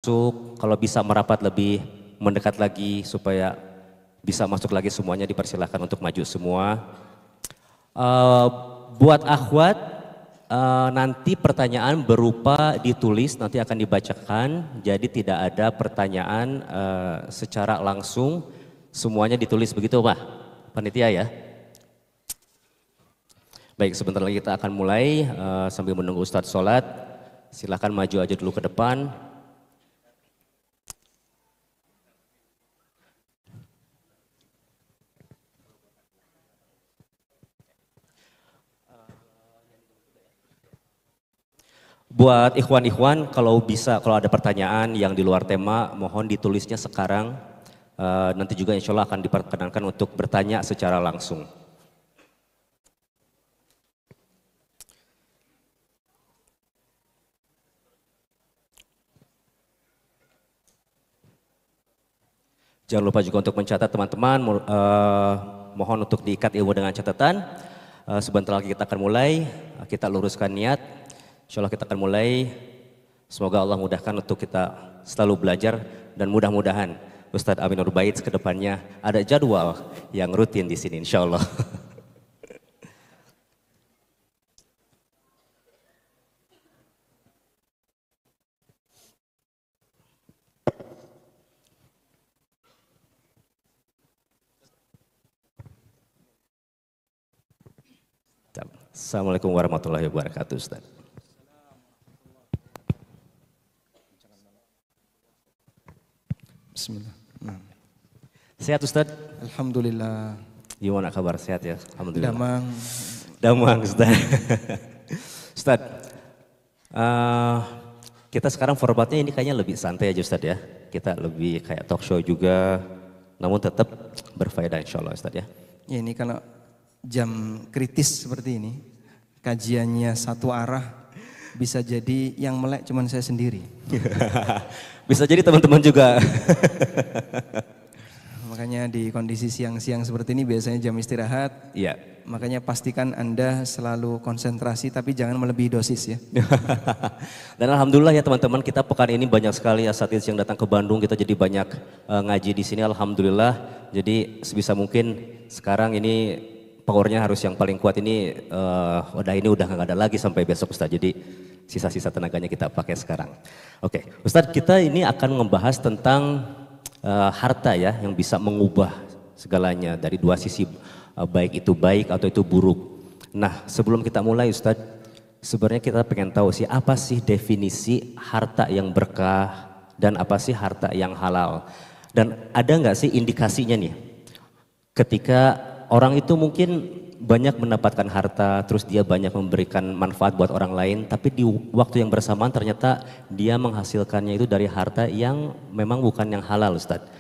masuk, kalau bisa merapat lebih mendekat lagi supaya bisa masuk lagi semuanya, dipersilahkan untuk maju semua. Eh, buat akhwat, nanti pertanyaan berupa ditulis, nanti akan dibacakan, jadi tidak ada pertanyaan secara langsung, semuanya ditulis begitu Pak Panitia ya. Baik, sebentar lagi kita akan mulai, sambil menunggu Ustadz sholat, silakan maju aja dulu ke depan. Buat ikhwan-ikhwan, kalau bisa, kalau ada pertanyaan yang di luar tema, mohon ditulisnya sekarang. Nanti juga insya Allah akan diperkenankan untuk bertanya secara langsung. Jangan lupa juga untuk mencatat teman-teman, mohon untuk diikat ilmu dengan catatan. Sebentar lagi kita akan mulai, kita luruskan niat. Insya Allah kita akan mulai. Semoga Allah mudahkan untuk kita selalu belajar dan mudah-mudahan Ustadz Amin Nur Bait ke depannya ada jadwal yang rutin di sini insya Allah. Assalamualaikum warahmatullahi wabarakatuh Ustadz. Bismillah. Sehat Ustadz? Alhamdulillah. Gimana kabar? Sehat ya? Alhamdulillah. Damang. Damang Ustadz. Ustadz, kita sekarang formatnya ini kayaknya lebih santai aja Ustadz ya. Kita lebih kayak talk show juga, namun tetap berfaedah insya Allah Ustadz ya. Ya ini kalau jam kritis seperti ini, kajiannya satu arah, bisa jadi yang melek cuman saya sendiri. Bisa jadi teman-teman juga. Makanya di kondisi siang-siang seperti ini biasanya jam istirahat. Iya. Makanya pastikan Anda selalu konsentrasi tapi jangan melebihi dosis ya. Dan alhamdulillah ya teman-teman, kita pekan ini banyak sekali asatidz yang datang ke Bandung, kita jadi banyak ngaji di sini alhamdulillah. Jadi sebisa mungkin sekarang ini powernya harus yang paling kuat ini, udah nggak ada lagi sampai besok Ustadz. Jadi sisa-sisa tenaganya kita pakai sekarang. Oke, Ustadz, kita ini akan membahas tentang harta ya, yang bisa mengubah segalanya dari dua sisi, baik itu baik atau itu buruk. Nah, sebelum kita mulai Ustadz, sebenarnya kita pengen tahu sih apa sih definisi harta yang berkah dan apa sih harta yang halal. Dan ada nggak sih indikasinya nih ketika orang itu mungkin banyak mendapatkan harta, terus dia banyak memberikan manfaat buat orang lain, tapi di waktu yang bersamaan ternyata dia menghasilkannya itu dari harta yang memang bukan yang halal Ustadz.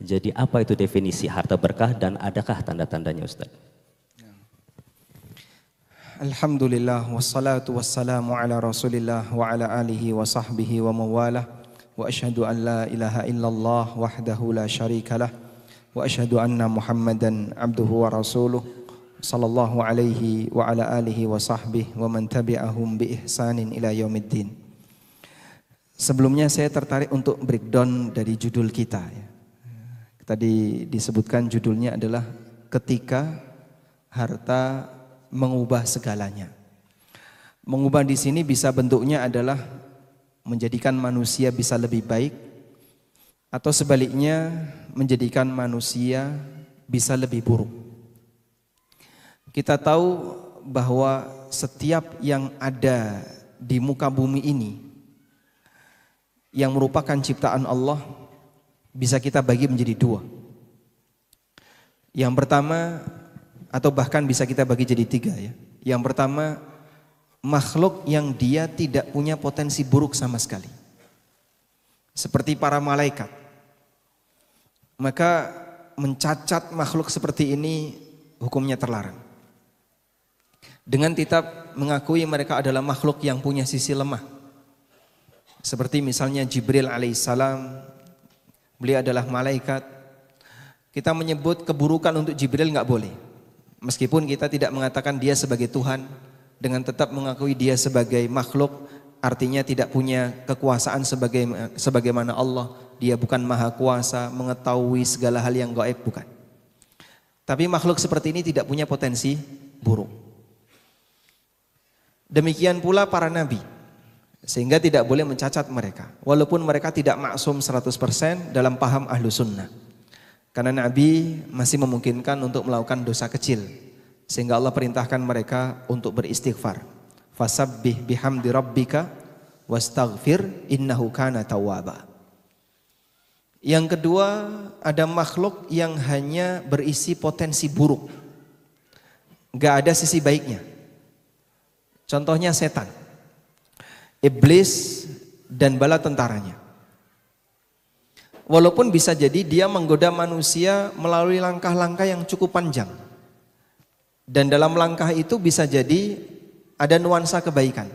Jadi apa itu definisi harta berkah dan adakah tanda-tandanya Ustadz? Alhamdulillah wassalatu wassalamu ala rasulillah wa ala alihi wa sahbihi wa mawalah. Wa asyhadu an la ilaha illallah wahdahu la syarikalah. Wa asyhadu anna Muhammadan abduhu wa rasuluh sallallahu alaihi wa ala alihi wa sahbihi wa man tabi'ahum bi ihsanin ila yaumiddin. Sebelumnya saya tertarik untuk breakdown dari judul kita ya. Tadi disebutkan judulnya adalah ketika harta mengubah segalanya. Mengubah di sini bisa bentuknya adalah menjadikan manusia bisa lebih baik, atau sebaliknya menjadikan manusia bisa lebih buruk. Kita tahu bahwa setiap yang ada di muka bumi ini yang merupakan ciptaan Allah bisa kita bagi menjadi dua. Yang pertama, atau bahkan bisa kita bagi jadi tiga ya. Yang pertama, makhluk yang dia tidak punya potensi buruk sama sekali, seperti para malaikat. Maka mencacat makhluk seperti ini hukumnya terlarang. Dengan tetap mengakui mereka adalah makhluk yang punya sisi lemah. Seperti misalnya Jibril alaihissalam, beliau adalah malaikat. Kita menyebut keburukan untuk Jibril nggak boleh. Meskipun kita tidak mengatakan dia sebagai Tuhan, dengan tetap mengakui dia sebagai makhluk artinya tidak punya kekuasaan sebagaimana Allah. Dia bukan maha kuasa, mengetahui segala hal yang gaib, bukan. Tapi makhluk seperti ini tidak punya potensi buruk. Demikian pula para nabi, sehingga tidak boleh mencacat mereka. Walaupun mereka tidak maksum 100% dalam paham ahlu sunnah. Karena nabi masih memungkinkan untuk melakukan dosa kecil, sehingga Allah perintahkan mereka untuk beristighfar. Fasabbih bihamdi rabbika wastaghfir innahu kana tawwaba. Yang kedua, ada makhluk yang hanya berisi potensi buruk, gak ada sisi baiknya. Contohnya setan, iblis dan bala tentaranya. Walaupun bisa jadi dia menggoda manusia melalui langkah-langkah yang cukup panjang, dan dalam langkah itu bisa jadi ada nuansa kebaikan.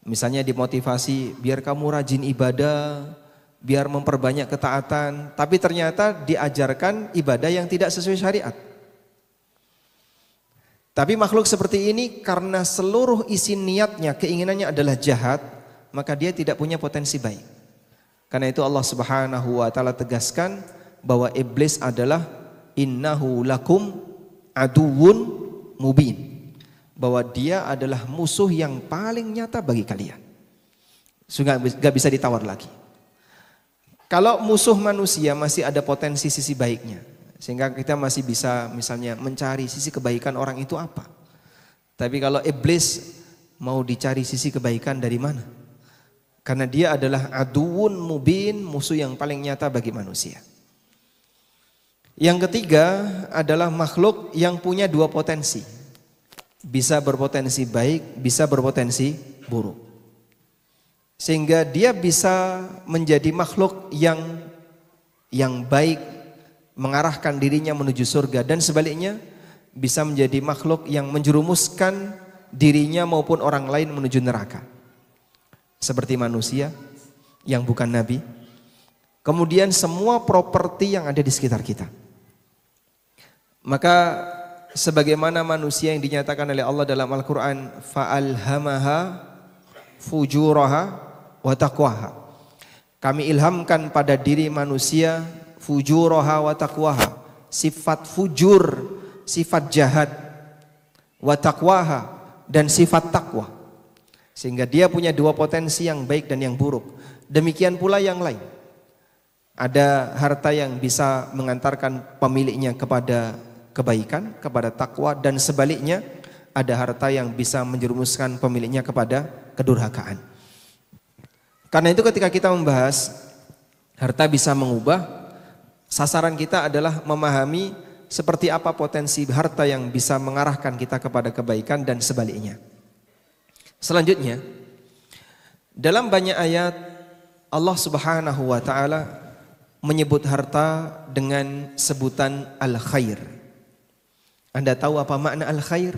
Misalnya dimotivasi biar kamu rajin ibadah, biar memperbanyak ketaatan, tapi ternyata diajarkan ibadah yang tidak sesuai syariat. Tapi makhluk seperti ini karena seluruh isi niatnya, keinginannya adalah jahat, maka dia tidak punya potensi baik. Karena itu Allah Subhanahu wa taala tegaskan bahwa iblis adalah innahu lakum aduwwun mubin. Bahwa dia adalah musuh yang paling nyata bagi kalian. Sudah gak bisa ditawar lagi. Kalau musuh manusia masih ada potensi sisi baiknya, sehingga kita masih bisa misalnya mencari sisi kebaikan orang itu apa. Tapi kalau iblis mau dicari sisi kebaikan dari mana? Karena dia adalah aduun mubin, musuh yang paling nyata bagi manusia. Yang ketiga adalah makhluk yang punya dua potensi. Bisa berpotensi baik, bisa berpotensi buruk. Sehingga dia bisa menjadi makhluk yang baik, mengarahkan dirinya menuju surga, dan sebaliknya bisa menjadi makhluk yang menjerumuskan dirinya maupun orang lain menuju neraka. Seperti manusia yang bukan nabi. Kemudian semua properti yang ada di sekitar kita. Maka sebagaimana manusia yang dinyatakan oleh Allah dalam Al-Quran, fa'alhamaha fujuraha wa taqwaha. Kami ilhamkan pada diri manusia fujuraha wa taqwaha, sifat fujur, sifat jahat, wa taqwaha, dan sifat takwa. Sehingga dia punya dua potensi, yang baik dan yang buruk. Demikian pula yang lain. Ada harta yang bisa mengantarkan pemiliknya kepada kebaikan, kepada takwa, dan sebaliknya ada harta yang bisa menjerumuskan pemiliknya kepada kedurhakaan. Karena itu ketika kita membahas harta bisa mengubah, sasaran kita adalah memahami seperti apa potensi harta yang bisa mengarahkan kita kepada kebaikan dan sebaliknya. Selanjutnya, dalam banyak ayat Allah Subhanahu wa taala menyebut harta dengan sebutan al-khair. Anda tahu apa makna al-khair?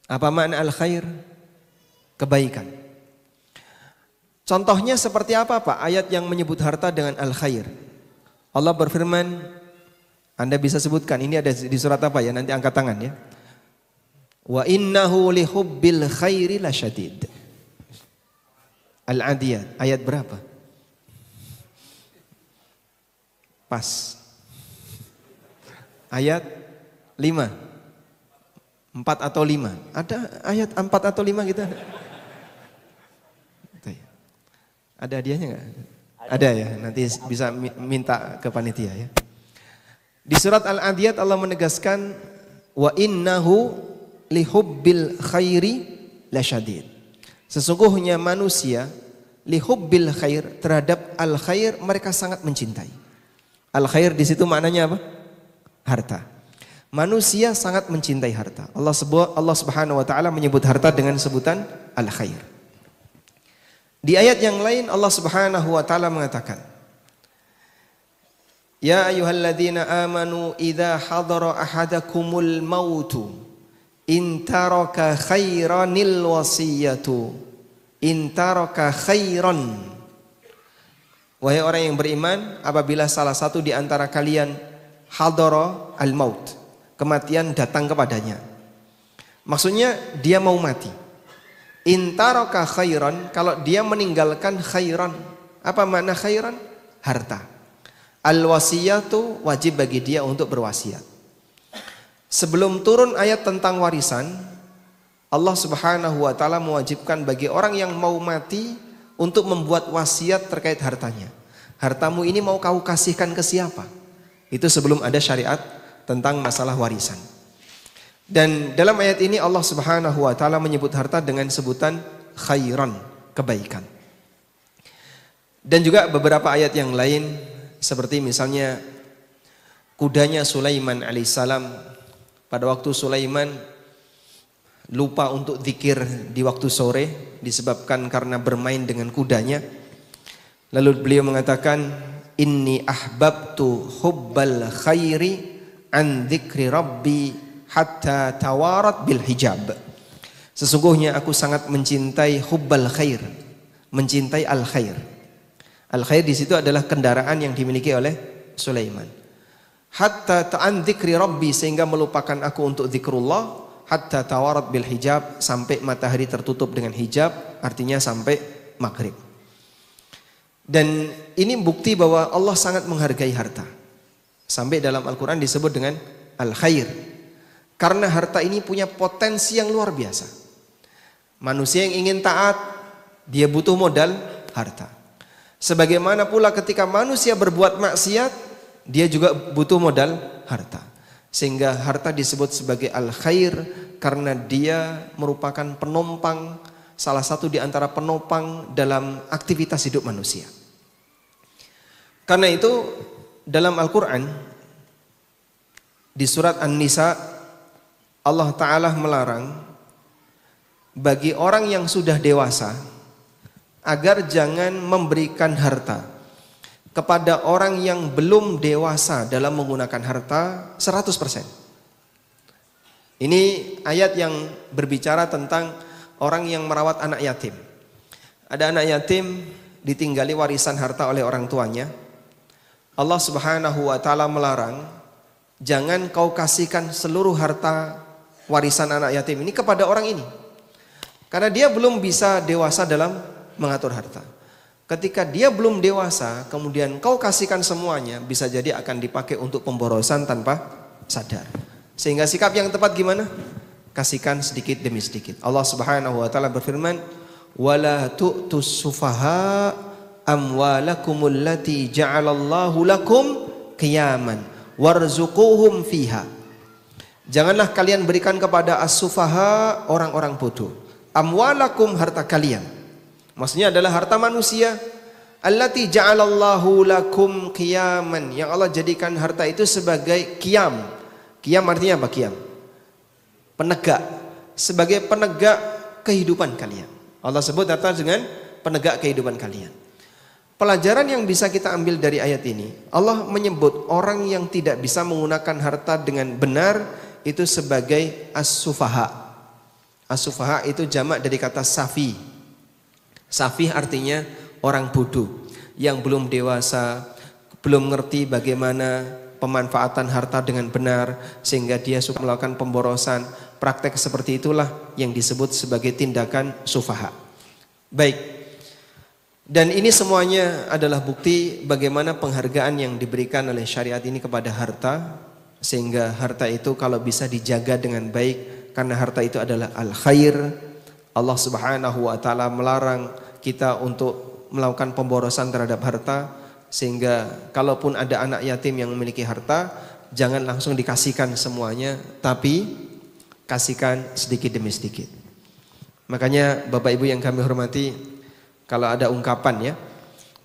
Apa makna al-khair? Kebaikan. Contohnya seperti apa Pak ayat yang menyebut harta dengan al-khair? Allah berfirman, Anda bisa sebutkan, ini ada di surat apa ya? Nanti angkat tangan ya. Wa innahu lihubbil khairi lasyadid. Al-Adiyat, ayat berapa? Pas. Ayat 5. 4 atau 5. Ada ayat 4 atau 5 kita? Ada hadiahnya enggak? Ada ya, nanti bisa minta ke panitia ya. Di surat Al-Adiyat Allah menegaskan wa innahu lihubbil khairi lasyadid. Sesungguhnya manusia lihubbil khair, terhadap al-khair mereka sangat mencintai. Al-khair di situ maknanya apa? Harta. Manusia sangat mencintai harta. Allah Subhanahu wa taala menyebut harta dengan sebutan al-khair. Di ayat yang lain Allah Subhanahu wa taala mengatakan, ya ayyuhalladzina amanu idza hadara ahadakumul mautu in taraka khairanil wasiyatu in taraka khairan. Wahai orang yang beriman, apabila salah satu di antara kalian hadara al maut, kematian datang kepadanya, maksudnya dia mau mati. Intaraka khairan, kalau dia meninggalkan khairan. Apa makna khairan? Harta. Al-wasiyatu, wajib bagi dia untuk berwasiat. Sebelum turun ayat tentang warisan, Allah Subhanahu wa taala mewajibkan bagi orang yang mau mati untuk membuat wasiat terkait hartanya. Hartamu ini mau kau kasihkan ke siapa? Itu sebelum ada syariat tentang masalah warisan. Dan dalam ayat ini Allah Subhanahu wa taala menyebut harta dengan sebutan khairan, kebaikan. Dan juga beberapa ayat yang lain seperti misalnya kudanya Sulaiman alaihissalam. Pada waktu Sulaiman lupa untuk zikir di waktu sore disebabkan karena bermain dengan kudanya. Lalu beliau mengatakan, inni ahbabtu hubbal khairi an dzikri rabbi hatta tawarat bil hijab. Sesungguhnya aku sangat mencintai hubbal khair, mencintai al khair. Al khair di situ adalah kendaraan yang dimiliki oleh Sulaiman. Hatta ta'an dzikri rabbi, sehingga melupakan aku untuk zikrullah, hatta tawarat bil hijab, sampai matahari tertutup dengan hijab, artinya sampai maghrib. Dan ini bukti bahwa Allah sangat menghargai harta. Sampai dalam Al-Quran disebut dengan al-khair. Karena harta ini punya potensi yang luar biasa. Manusia yang ingin taat, dia butuh modal harta. Sebagaimana pula ketika manusia berbuat maksiat, dia juga butuh modal harta. Sehingga harta disebut sebagai al-khair karena dia merupakan penopang, salah satu di antara penopang dalam aktivitas hidup manusia. Karena itu dalam Al-Quran di surat An-Nisa Allah Ta'ala melarang bagi orang yang sudah dewasa agar jangan memberikan harta kepada orang yang belum dewasa dalam menggunakan harta 100%. Ini ayat yang berbicara tentang orang yang merawat anak yatim. Ada anak yatim ditinggali warisan harta oleh orang tuanya. Allah Subhanahu wa taala melarang, jangan kau kasihkan seluruh harta warisan anak yatim ini kepada orang ini. Karena dia belum bisa dewasa dalam mengatur harta. Ketika dia belum dewasa, kemudian kau kasihkan semuanya, bisa jadi akan dipakai untuk pemborosan tanpa sadar. Sehingga sikap yang tepat gimana? Kasihkan sedikit demi sedikit. Allah Subhanahu wa taala berfirman, "Wala tu'tus sufaha amwalakumul lati ja'alallahu lakum qiyaman warzuquhum fiha." Janganlah kalian berikan kepada as-sufaha, orang-orang bodoh. Amwalakum, harta kalian. Maksudnya adalah harta manusia. Allati ja'alallahu lakum qiyaman, yang Allah jadikan harta itu sebagai qiyam. Qiyam artinya apa qiyam? Penegak. Sebagai penegak kehidupan kalian. Allah sebut harta dengan penegak kehidupan kalian. Pelajaran yang bisa kita ambil dari ayat ini, Allah menyebut orang yang tidak bisa menggunakan harta dengan benar itu sebagai as-sufaha. As-sufaha itu jamak dari kata safi. Safi artinya orang bodoh yang belum dewasa, belum ngerti bagaimana pemanfaatan harta dengan benar, sehingga dia suka melakukan pemborosan. Praktek seperti itulah yang disebut sebagai tindakan sufaha. Baik. Dan ini semuanya adalah bukti bagaimana penghargaan yang diberikan oleh syariat ini kepada harta. Sehingga harta itu kalau bisa dijaga dengan baik, karena harta itu adalah al-khair. Allah Subhanahu wa taala melarang kita untuk melakukan pemborosan terhadap harta. Sehingga kalaupun ada anak yatim yang memiliki harta, jangan langsung dikasihkan semuanya, tapi kasihkan sedikit demi sedikit. Makanya Bapak Ibu yang kami hormati, kalau ada ungkapan ya,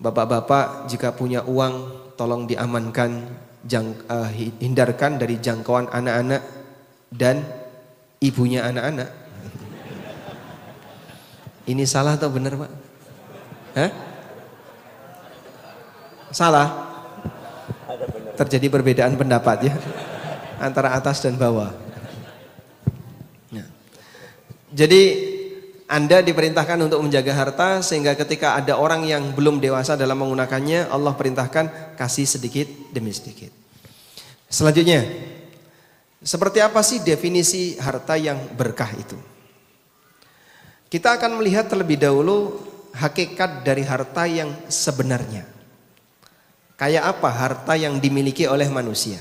bapak-bapak jika punya uang tolong diamankan, hindarkan dari jangkauan anak-anak dan ibunya anak-anak. Ini salah atau benar Pak? Hah? Salah? Terjadi perbedaan pendapat ya antara atas dan bawah. Nah. Jadi Anda diperintahkan untuk menjaga harta, sehingga ketika ada orang yang belum dewasa dalam menggunakannya, Allah perintahkan kasih sedikit demi sedikit. Selanjutnya, seperti apa sih definisi harta yang berkah itu? kita akan melihat terlebih dahulu hakikat dari harta yang sebenarnya. Kayak apa harta yang dimiliki oleh manusia?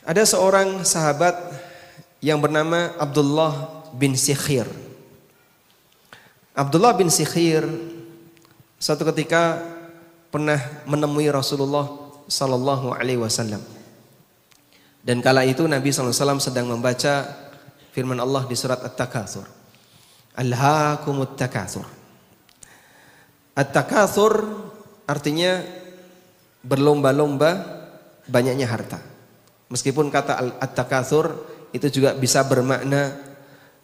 Ada seorang sahabat yang bernama Abdullah bin Sikhir. Abdullah bin Sikhir suatu ketika pernah menemui Rasulullah sallallahu alaihi wasallam. Dan kala itu Nabi sallallahu alaihi wasallam sedang membaca firman Allah di surat At-Takatsur. Alhaakumut takatsur. At-takatsur artinya berlomba-lomba banyaknya harta. Meskipun kata at-takatsur itu juga bisa bermakna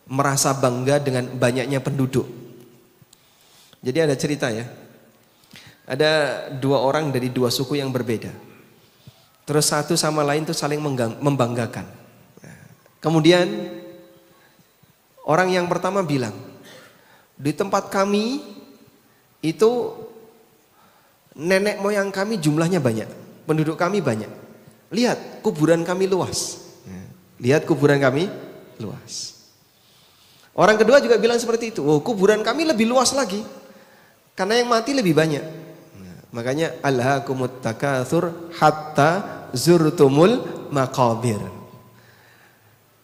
merasa bangga dengan banyaknya penduduk. Jadi ada cerita ya. Ada dua orang dari dua suku yang berbeda. Terus satu sama lain itu saling membanggakan. Kemudian orang yang pertama bilang, di tempat kami itu nenek moyang kami jumlahnya banyak, penduduk kami banyak. Lihat kuburan kami luas. Lihat kuburan kami luas. Orang kedua juga bilang seperti itu. Oh, kuburan kami lebih luas lagi, karena yang mati lebih banyak. Makanya alhaakumut takatsur hatta zurtumul maqabir.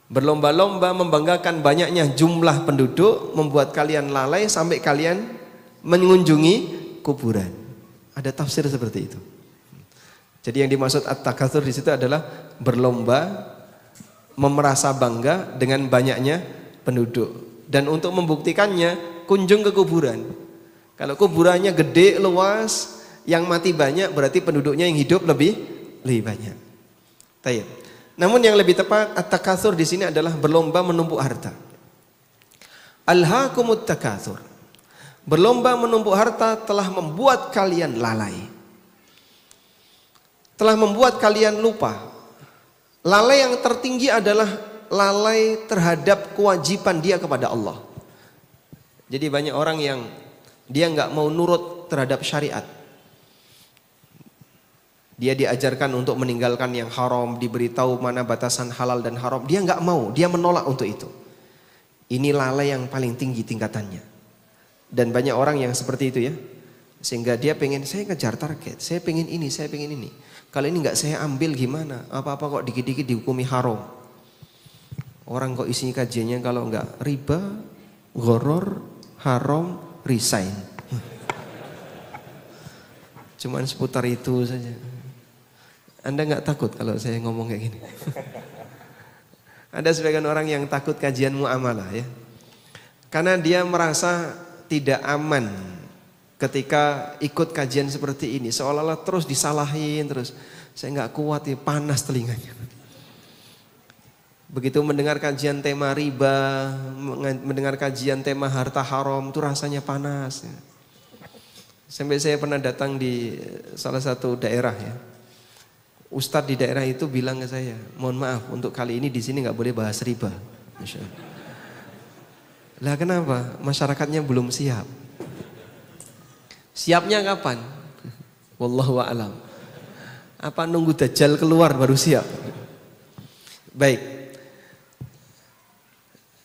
Berlomba-lomba membanggakan banyaknya jumlah penduduk membuat kalian lalai sampai kalian mengunjungi kuburan. Ada tafsir seperti itu. Jadi yang dimaksud at-takatsur di situ adalah berlomba merasa bangga dengan banyaknya penduduk. Dan untuk membuktikannya kunjung ke kuburan. Kalau kuburannya gede, luas, yang mati banyak berarti penduduknya yang hidup lebih banyak. Tayyib. Namun yang lebih tepat at-takatsur di sini adalah berlomba menumpuk harta. Alhaakumut takatsur. Berlomba menumpuk harta telah membuat kalian lalai. Telah membuat kalian lupa. Lalai yang tertinggi adalah lalai terhadap kewajiban dia kepada Allah. Jadi banyak orang yang dia nggak mau nurut terhadap syariat. Dia diajarkan untuk meninggalkan yang haram, diberitahu mana batasan halal dan haram. Dia nggak mau, dia menolak untuk itu. Ini lalai yang paling tinggi tingkatannya. Dan banyak orang yang seperti itu ya. Sehingga dia pengen, saya ngejar target, saya pengen ini, saya pengen ini. Kalau ini nggak saya ambil gimana? Apa-apa kok dikit-dikit dihukumi haram. Orang kok isinya kajiannya kalau nggak riba, gharar, haram, resign. Cuman seputar itu saja. Anda nggak takut kalau saya ngomong kayak gini? Ada sebagian orang yang takut kajian muamalah ya. Karena dia merasa tidak aman ketika ikut kajian seperti ini. Seolah-olah terus disalahin terus. Saya nggak kuat ya, panas telinganya. Begitu mendengar kajian tema riba, mendengar kajian tema harta haram itu rasanya panas ya. Sampai saya pernah datang di salah satu daerah ya. Ustadz di daerah itu bilang ke saya, mohon maaf untuk kali ini di sini nggak boleh bahas riba. Masya Allah. Lah kenapa? Masyarakatnya belum siap. Siapnya kapan? Wallahu a'lam. Apa nunggu Dajjal keluar baru siap? Baik.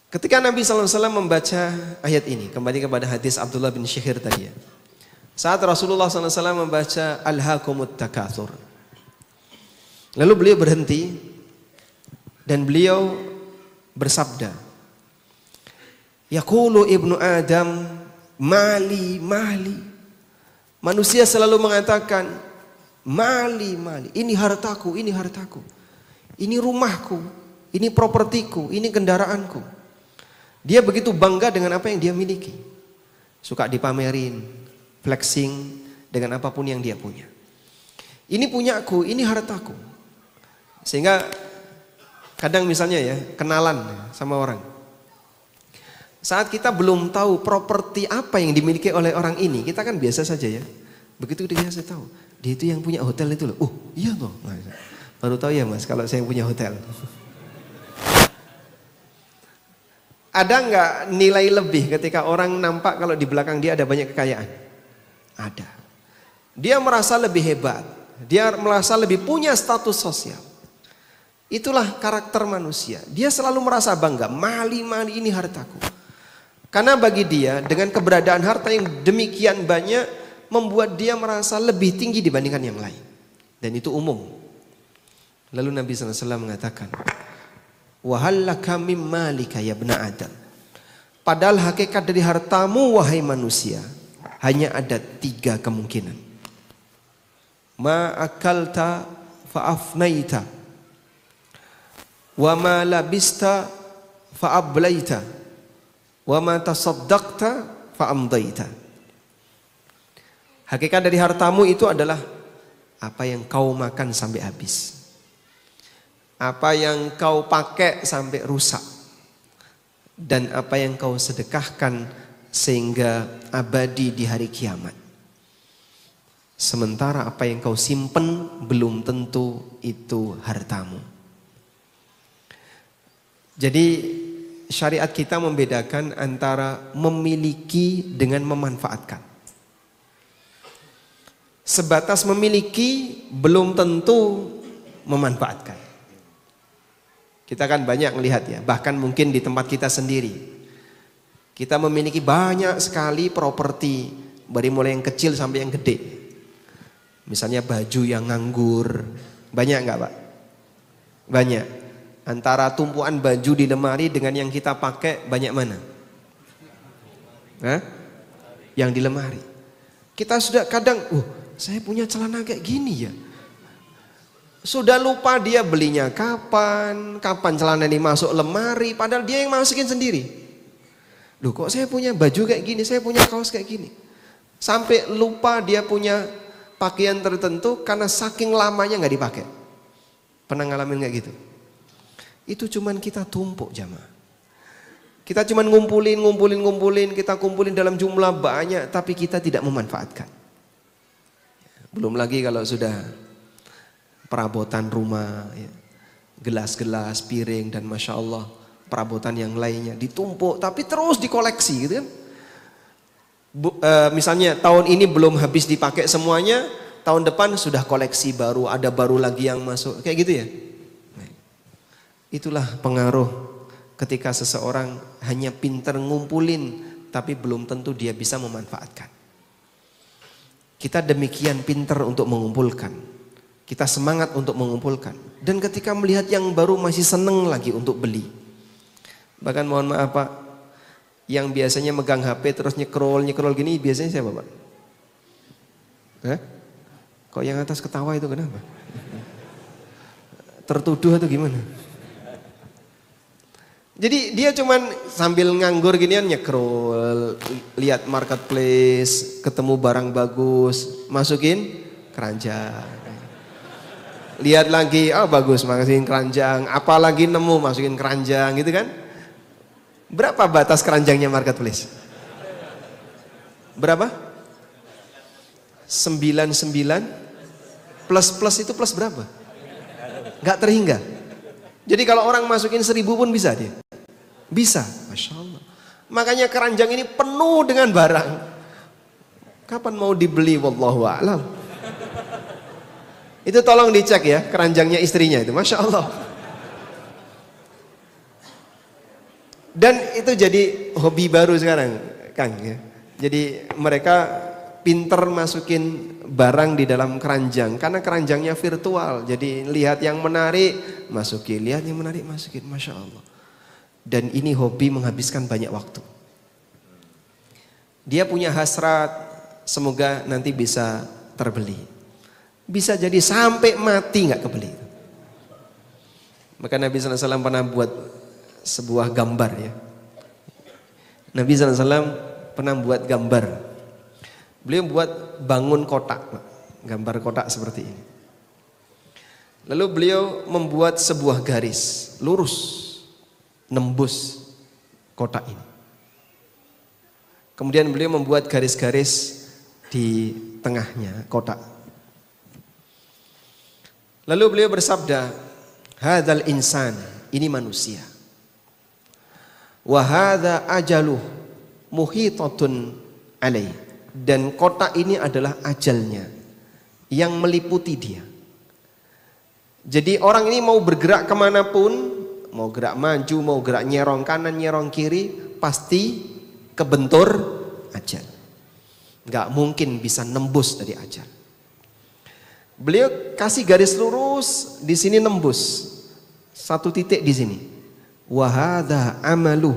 Ketika Nabi SAW membaca ayat ini, kembali kepada hadis Abdullah bin Syihir tadi ya. Saat Rasulullah SAW membaca Alhaakumut takatsur. Lalu beliau berhenti dan beliau bersabda, Yaqulu ibnu Adam, mali, mali. Manusia selalu mengatakan, mali, mali. Ini hartaku, ini hartaku. Ini rumahku, ini propertiku, ini kendaraanku. Dia begitu bangga dengan apa yang dia miliki. Suka dipamerin, flexing dengan apapun yang dia punya. Ini punyaku, ini hartaku. Sehingga kadang misalnya ya, kenalan sama orang. Saat kita belum tahu properti apa yang dimiliki oleh orang ini, kita kan biasa saja ya. Begitu dia saya tahu, dia itu yang punya hotel itu loh. Oh iya loh, baru tahu ya mas kalau saya punya hotel. Ada nggak nilai lebih ketika orang nampak kalau di belakang dia ada banyak kekayaan? Ada. Dia merasa lebih hebat, dia merasa lebih punya status sosial. Itulah karakter manusia. Dia selalu merasa bangga, mali, mali ini hartaku. Karena bagi dia dengan keberadaan harta yang demikian banyak membuat dia merasa lebih tinggi dibandingkan yang lain. Dan itu umum. Lalu Nabi SAW mengatakan, wa hal laka mim malika ya ibna Adam. Padahal hakikat dari hartamu wahai manusia hanya ada 3 kemungkinan. Ma akalta fa afnaita, wa ma labista fa ablaita, wa ma tasaddaqta fa amdaita. Hakikat dari hartamu itu adalah apa yang kau makan sampai habis, apa yang kau pakai sampai rusak, dan apa yang kau sedekahkan sehingga abadi di hari kiamat. Sementara apa yang kau simpen belum tentu itu hartamu. Jadi syariat kita membedakan antara memiliki dengan memanfaatkan. Sebatas memiliki belum tentu memanfaatkan. Kita kan banyak melihat ya, bahkan mungkin di tempat kita sendiri. Kita memiliki banyak sekali properti, dari mulai yang kecil sampai yang gede. Misalnya baju yang nganggur, banyak nggak Pak? Banyak. Antara tumpuan baju di lemari dengan yang kita pakai banyak mana? Hah? Yang di lemari. Kita sudah kadang, saya punya celana kayak gini ya. Sudah lupa dia belinya kapan celana ini masuk lemari, padahal dia yang masukin sendiri. Loh kok saya punya baju kayak gini, saya punya kaos kayak gini. Sampai lupa dia punya pakaian tertentu karena saking lamanya nggak dipakai. Pernah ngalamin kayak gitu? Itu cuman kita tumpuk jamaah. Kita cuman ngumpulin, kita kumpulin dalam jumlah banyak, tapi kita tidak memanfaatkan. Belum lagi kalau sudah perabotan rumah, ya, gelas-gelas, piring, dan Masya Allah perabotan yang lainnya ditumpuk tapi terus dikoleksi gitu kan. Misalnya tahun ini belum habis dipakai semuanya, tahun depan sudah koleksi baru, ada baru lagi yang masuk, kayak gitu ya. Itulah pengaruh ketika seseorang hanya pinter ngumpulin tapi belum tentu dia bisa memanfaatkan. Kita demikian pinter untuk mengumpulkan, kita semangat untuk mengumpulkan, dan ketika melihat yang baru masih seneng lagi untuk beli. Bahkan mohon maaf Pak, yang biasanya megang HP terus nyekrol gini biasanya siapa Pak? Kok yang atas ketawa itu kenapa? Tertuduh atau gimana? Jadi dia cuman sambil nganggur ginian nyekrol, lihat marketplace, ketemu barang bagus, masukin keranjang. Lihat lagi, bagus, masukin keranjang, apalagi nemu masukin keranjang gitu kan. Berapa batas keranjangnya marketplace? Berapa? 99 plus itu plus berapa? Gak terhingga. Jadi kalau orang masukin 1000 pun bisa dia. Bisa, Masya Allah. Makanya keranjang ini penuh dengan barang. Kapan mau dibeli? Wallahu a'lam. Itu tolong dicek ya, keranjangnya istrinya itu, Masya Allah. Dan itu jadi hobi baru sekarang, Kang ya. Jadi mereka pinter masukin barang di dalam keranjang karena keranjangnya virtual. Jadi lihat yang menarik, masukin, lihat yang menarik, masukin, Masya Allah. Dan ini hobi menghabiskan banyak waktu. Dia punya hasrat, semoga nanti bisa terbeli. Bisa jadi sampai mati nggak kebeli. Maka Nabi SAW pernah buat sebuah gambar ya. Nabi SAW pernah buat gambar. Beliau buat bangun kotak, gambar kotak seperti ini. Lalu beliau membuat sebuah garis lurus nembus kotak ini. Kemudian beliau membuat garis-garis di tengahnya kotak. Lalu beliau bersabda, hadzal insan, ini manusia. Wa hadza ajaluh muhitatun alaih. Dan kotak ini adalah ajalnya yang meliputi dia. Jadi orang ini mau bergerak kemanapun, mau gerak maju, mau gerak nyerong kanan, nyerong kiri, pasti kebentur ajal. Nggak mungkin bisa nembus dari ajal. Beliau kasih garis lurus, di sini nembus. Satu titik di sini. Wahada amaluh.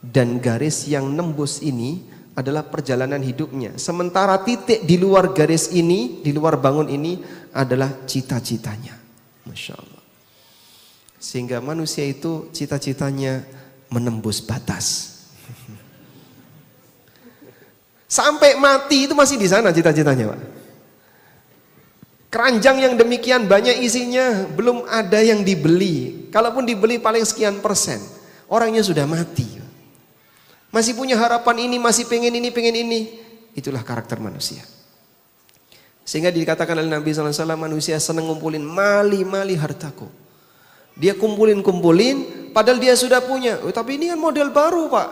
Dan garis yang nembus ini adalah perjalanan hidupnya. Sementara titik di luar garis ini, di luar bangun ini adalah cita-citanya. Masya Allah. Sehingga manusia itu cita-citanya menembus batas. Sampai mati itu masih di sana cita-citanya, Pak. Keranjang yang demikian banyak isinya belum ada yang dibeli. Kalaupun dibeli paling sekian persen. Orangnya sudah mati. Masih punya harapan ini, masih pengen ini, pengen ini. Itulah karakter manusia. Sehingga dikatakan oleh Nabi SAW, manusia senang ngumpulin mali-mali hartaku. Dia kumpulin, padahal dia sudah punya. Oh, tapi ini kan model baru, Pak.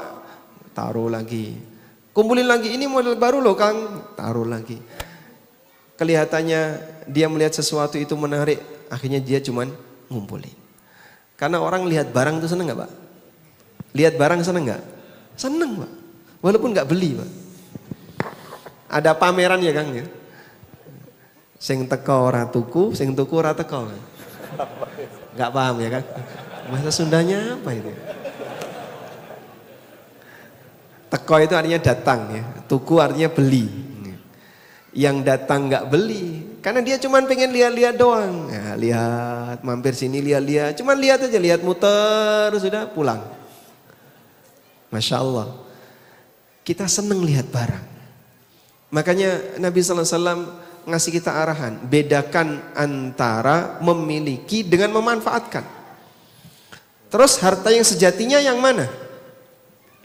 Taruh lagi. Kumpulin lagi, ini model baru loh Kang. Taruh lagi. Kelihatannya dia melihat sesuatu itu menarik. Akhirnya dia cuman ngumpulin. Karena orang lihat barang itu seneng gak Pak? Lihat barang seneng gak? Seneng Pak. Walaupun gak beli Pak. Ada pameran ya Kang ya. Sing teko ora tuku, sing tuku ora teko. Gak paham ya kan? Bahasa Sundanya apa itu? Teko itu artinya datang ya. Tuku artinya beli. Yang datang gak beli. Karena dia cuma pengen lihat-lihat doang. Ya, lihat, mampir sini lihat-lihat. Cuma lihat aja, lihat muter, sudah pulang. Masya Allah. Kita seneng lihat barang. Makanya Nabi SAW ngasih kita arahan. Bedakan antara memiliki dengan memanfaatkan. Terus harta yang sejatinya yang mana?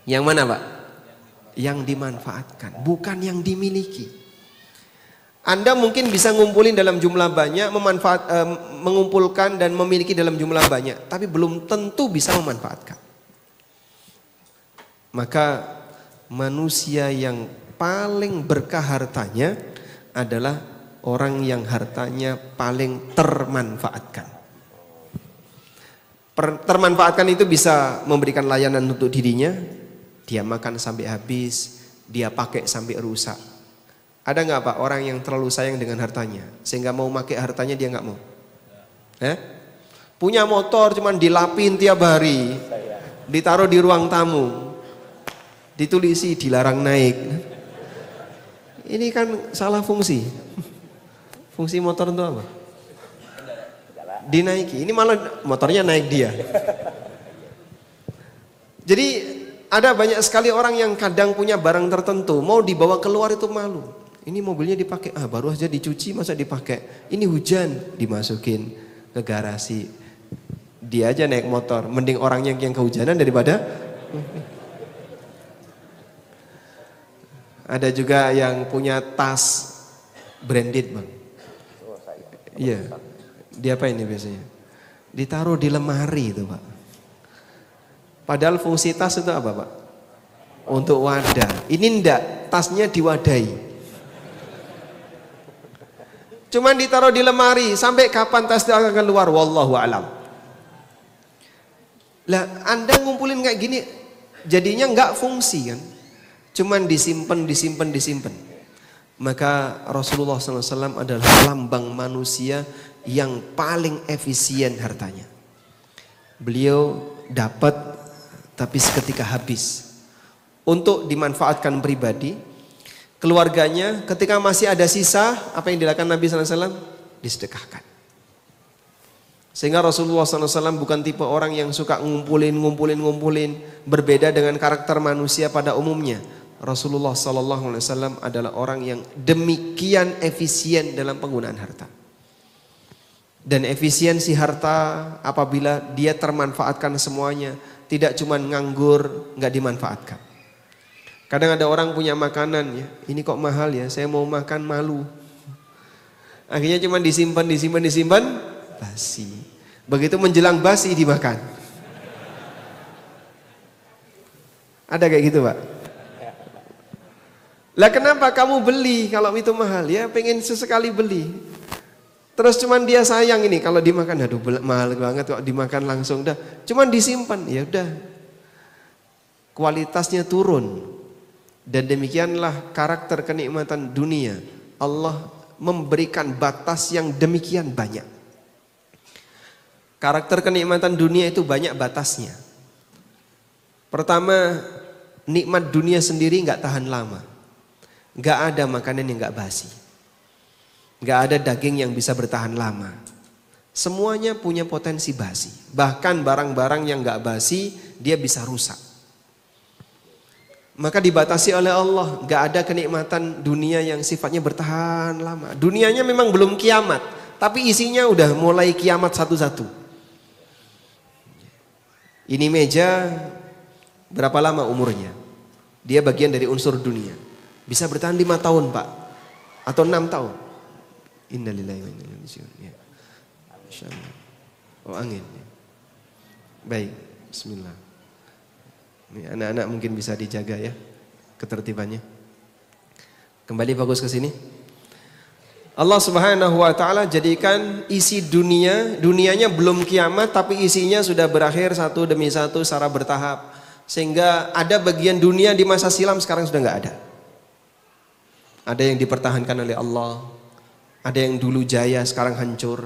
Yang mana Pak? Yang dimanfaatkan. Bukan yang dimiliki. Anda mungkin bisa ngumpulin dalam jumlah banyak, mengumpulkan dan memiliki dalam jumlah banyak. Tapi belum tentu bisa memanfaatkan. Maka manusia yang paling berkah hartanya adalah orang yang hartanya paling termanfaatkan. Termanfaatkan itu bisa memberikan layanan untuk dirinya. Dia makan sampai habis, dia pakai sampai rusak. Ada nggak Pak orang yang terlalu sayang dengan hartanya sehingga mau pakai hartanya dia nggak mau? Punya motor cuman dilapin tiap hari, ditaruh di ruang tamu, ditulisi dilarang naik. Ini kan salah fungsi. Fungsi motor itu apa? Dinaiki. Ini malah motornya naik dia. Jadi ada banyak sekali orang yang kadang punya barang tertentu mau dibawa keluar itu malu. Ini mobilnya dipakai, baru aja dicuci masa dipakai. Ini hujan, dimasukin ke garasi. Dia aja naik motor, mending orangnya yang kehujanan daripada. Ada juga yang punya tas branded Bang. Iya, dia apa ini biasanya? Ditaruh di lemari itu Pak. Padahal fungsi tas itu apa Pak? Untuk wadah. Ini enggak, tasnya diwadahi. Cuman ditaruh di lemari, sampai kapan tas itu akan keluar? Wallahu alam. Lah Anda ngumpulin kayak gini, jadinya enggak fungsi kan? Cuman disimpan. Maka Rasulullah SAW adalah lambang manusia yang paling efisien hartanya. Beliau dapat tapi seketika habis. Untuk dimanfaatkan pribadi, keluarganya ketika masih ada sisa, apa yang dilakukan Nabi SAW? Disedekahkan. Sehingga Rasulullah SAW bukan tipe orang yang suka ngumpulin. Berbeda dengan karakter manusia pada umumnya. Rasulullah SAW adalah orang yang demikian efisien dalam penggunaan harta. Dan efisiensi harta apabila dia termanfaatkan semuanya, tidak cuma nganggur, nggak dimanfaatkan. Kadang ada orang punya makanan ya, ini kok mahal ya, saya mau makan malu. Akhirnya cuma disimpan, basi. Begitu menjelang basi dimakan. Ada kayak gitu Pak? Lah kenapa kamu beli kalau itu mahal? Ya pengen sesekali beli. Terus cuman dia sayang ini kalau dimakan, aduh mahal banget kok dimakan langsung dah. Cuman disimpan, ya udah. Kualitasnya turun. Dan demikianlah karakter kenikmatan dunia. Allah memberikan batas yang demikian banyak. Karakter kenikmatan dunia itu banyak batasnya. Pertama, nikmat dunia sendiri nggak tahan lama. Nggak ada makanan yang nggak basi. Nggak ada daging yang bisa bertahan lama. Semuanya punya potensi basi. Bahkan barang-barang yang nggak basi, dia bisa rusak. Maka dibatasi oleh Allah, gak ada kenikmatan dunia yang sifatnya bertahan lama. Dunianya memang belum kiamat, tapi isinya udah mulai kiamat satu-satu. Ini meja berapa lama umurnya? Dia bagian dari unsur dunia. Bisa bertahan 5 tahun Pak, atau 6 tahun. Innalillahi wa inna ilaihi raji'un. Ya. Oh angin. Baik, bismillah. Ini anak-anak mungkin bisa dijaga ya ketertibannya. Kembali fokus ke sini. Allah Subhanahu wa taala jadikan isi dunianya belum kiamat tapi isinya sudah berakhir satu demi satu secara bertahap. Sehingga ada bagian dunia di masa silam sekarang sudah nggak ada. Ada yang dipertahankan oleh Allah, ada yang dulu jaya sekarang hancur.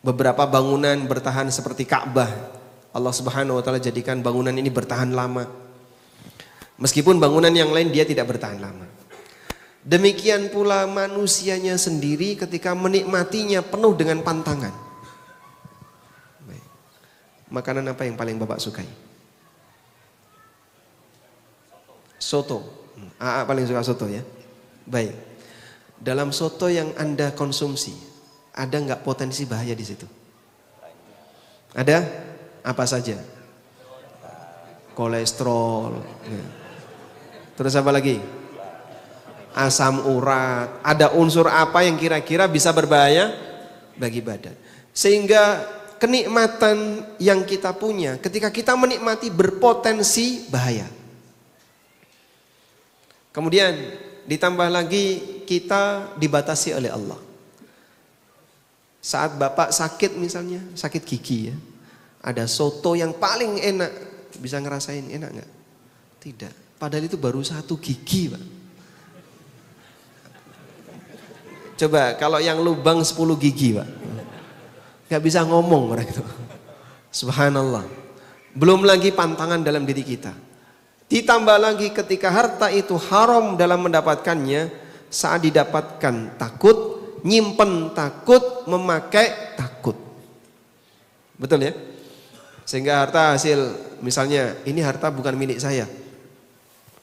Beberapa bangunan bertahan seperti Ka'bah. Allah Subhanahu wa taala jadikan bangunan ini bertahan lama. Meskipun bangunan yang lain dia tidak bertahan lama. Demikian pula manusianya sendiri ketika menikmatinya penuh dengan pantangan. Baik. Makanan apa yang paling Bapak sukai? Soto. AA paling suka soto ya. Baik. Dalam soto yang Anda konsumsi, ada nggak potensi bahaya di situ? Ada? Apa saja? Kolesterol. Terus apa lagi? Asam urat. Ada unsur apa yang kira-kira bisa berbahaya bagi badan? Sehingga kenikmatan yang kita punya ketika kita menikmati berpotensi bahaya. Kemudian ditambah lagi kita dibatasi oleh Allah. Saat Bapak sakit misalnya, sakit gigi ya. Ada soto yang paling enak. Bisa ngerasain enak gak? Tidak. Padahal itu baru 1 gigi Pak. Coba kalau yang lubang 10 gigi Pak. Gak bisa ngomong orang itu. Subhanallah. Belum lagi pantangan dalam diri kita. Ditambah lagi ketika harta itu haram dalam mendapatkannya. Saat didapatkan takut. Nyimpen takut. Memakai takut. Betul ya? Sehingga harta hasil misalnya ini harta bukan milik saya.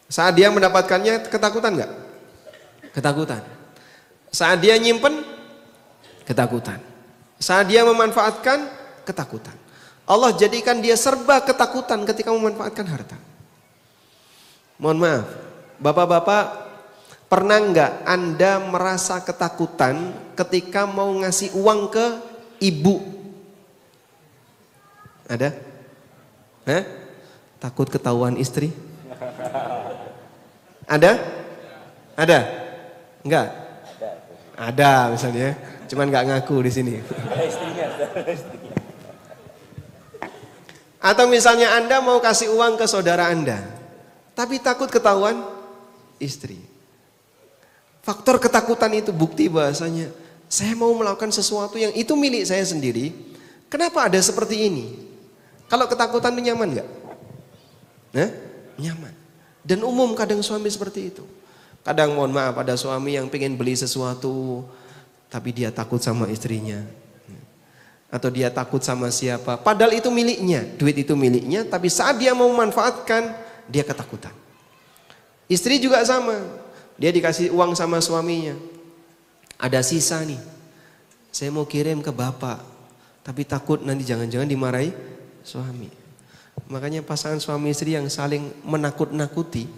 Saat dia mendapatkannya ketakutan enggak? Ketakutan. Saat dia nyimpen ketakutan. Saat dia memanfaatkan ketakutan. Allah jadikan dia serba ketakutan ketika memanfaatkan harta. Mohon maaf, Bapak-bapak pernah enggak Anda merasa ketakutan ketika mau ngasih uang ke ibu? Ada? Takut ketahuan istri? Ada? Ada? Enggak? Ada misalnya, cuman enggak ngaku di sini. Atau misalnya Anda mau kasih uang ke saudara Anda, tapi takut ketahuan istri. Faktor ketakutan itu bukti bahasanya saya mau melakukan sesuatu yang itu milik saya sendiri. Kenapa ada seperti ini? Kalau ketakutan itu nyaman gak? Nyaman. Dan umum kadang suami seperti itu. Kadang mohon maaf ada suami yang pengen beli sesuatu tapi dia takut sama istrinya. Atau dia takut sama siapa. Padahal itu miliknya. Duit itu miliknya. Tapi saat dia mau memanfaatkan dia ketakutan. Istri juga sama. Dia dikasih uang sama suaminya. Ada sisa nih. Saya mau kirim ke bapak. Tapi takut nanti jangan-jangan dimarahi suami. Makanya pasangan suami istri yang saling menakut-nakuti.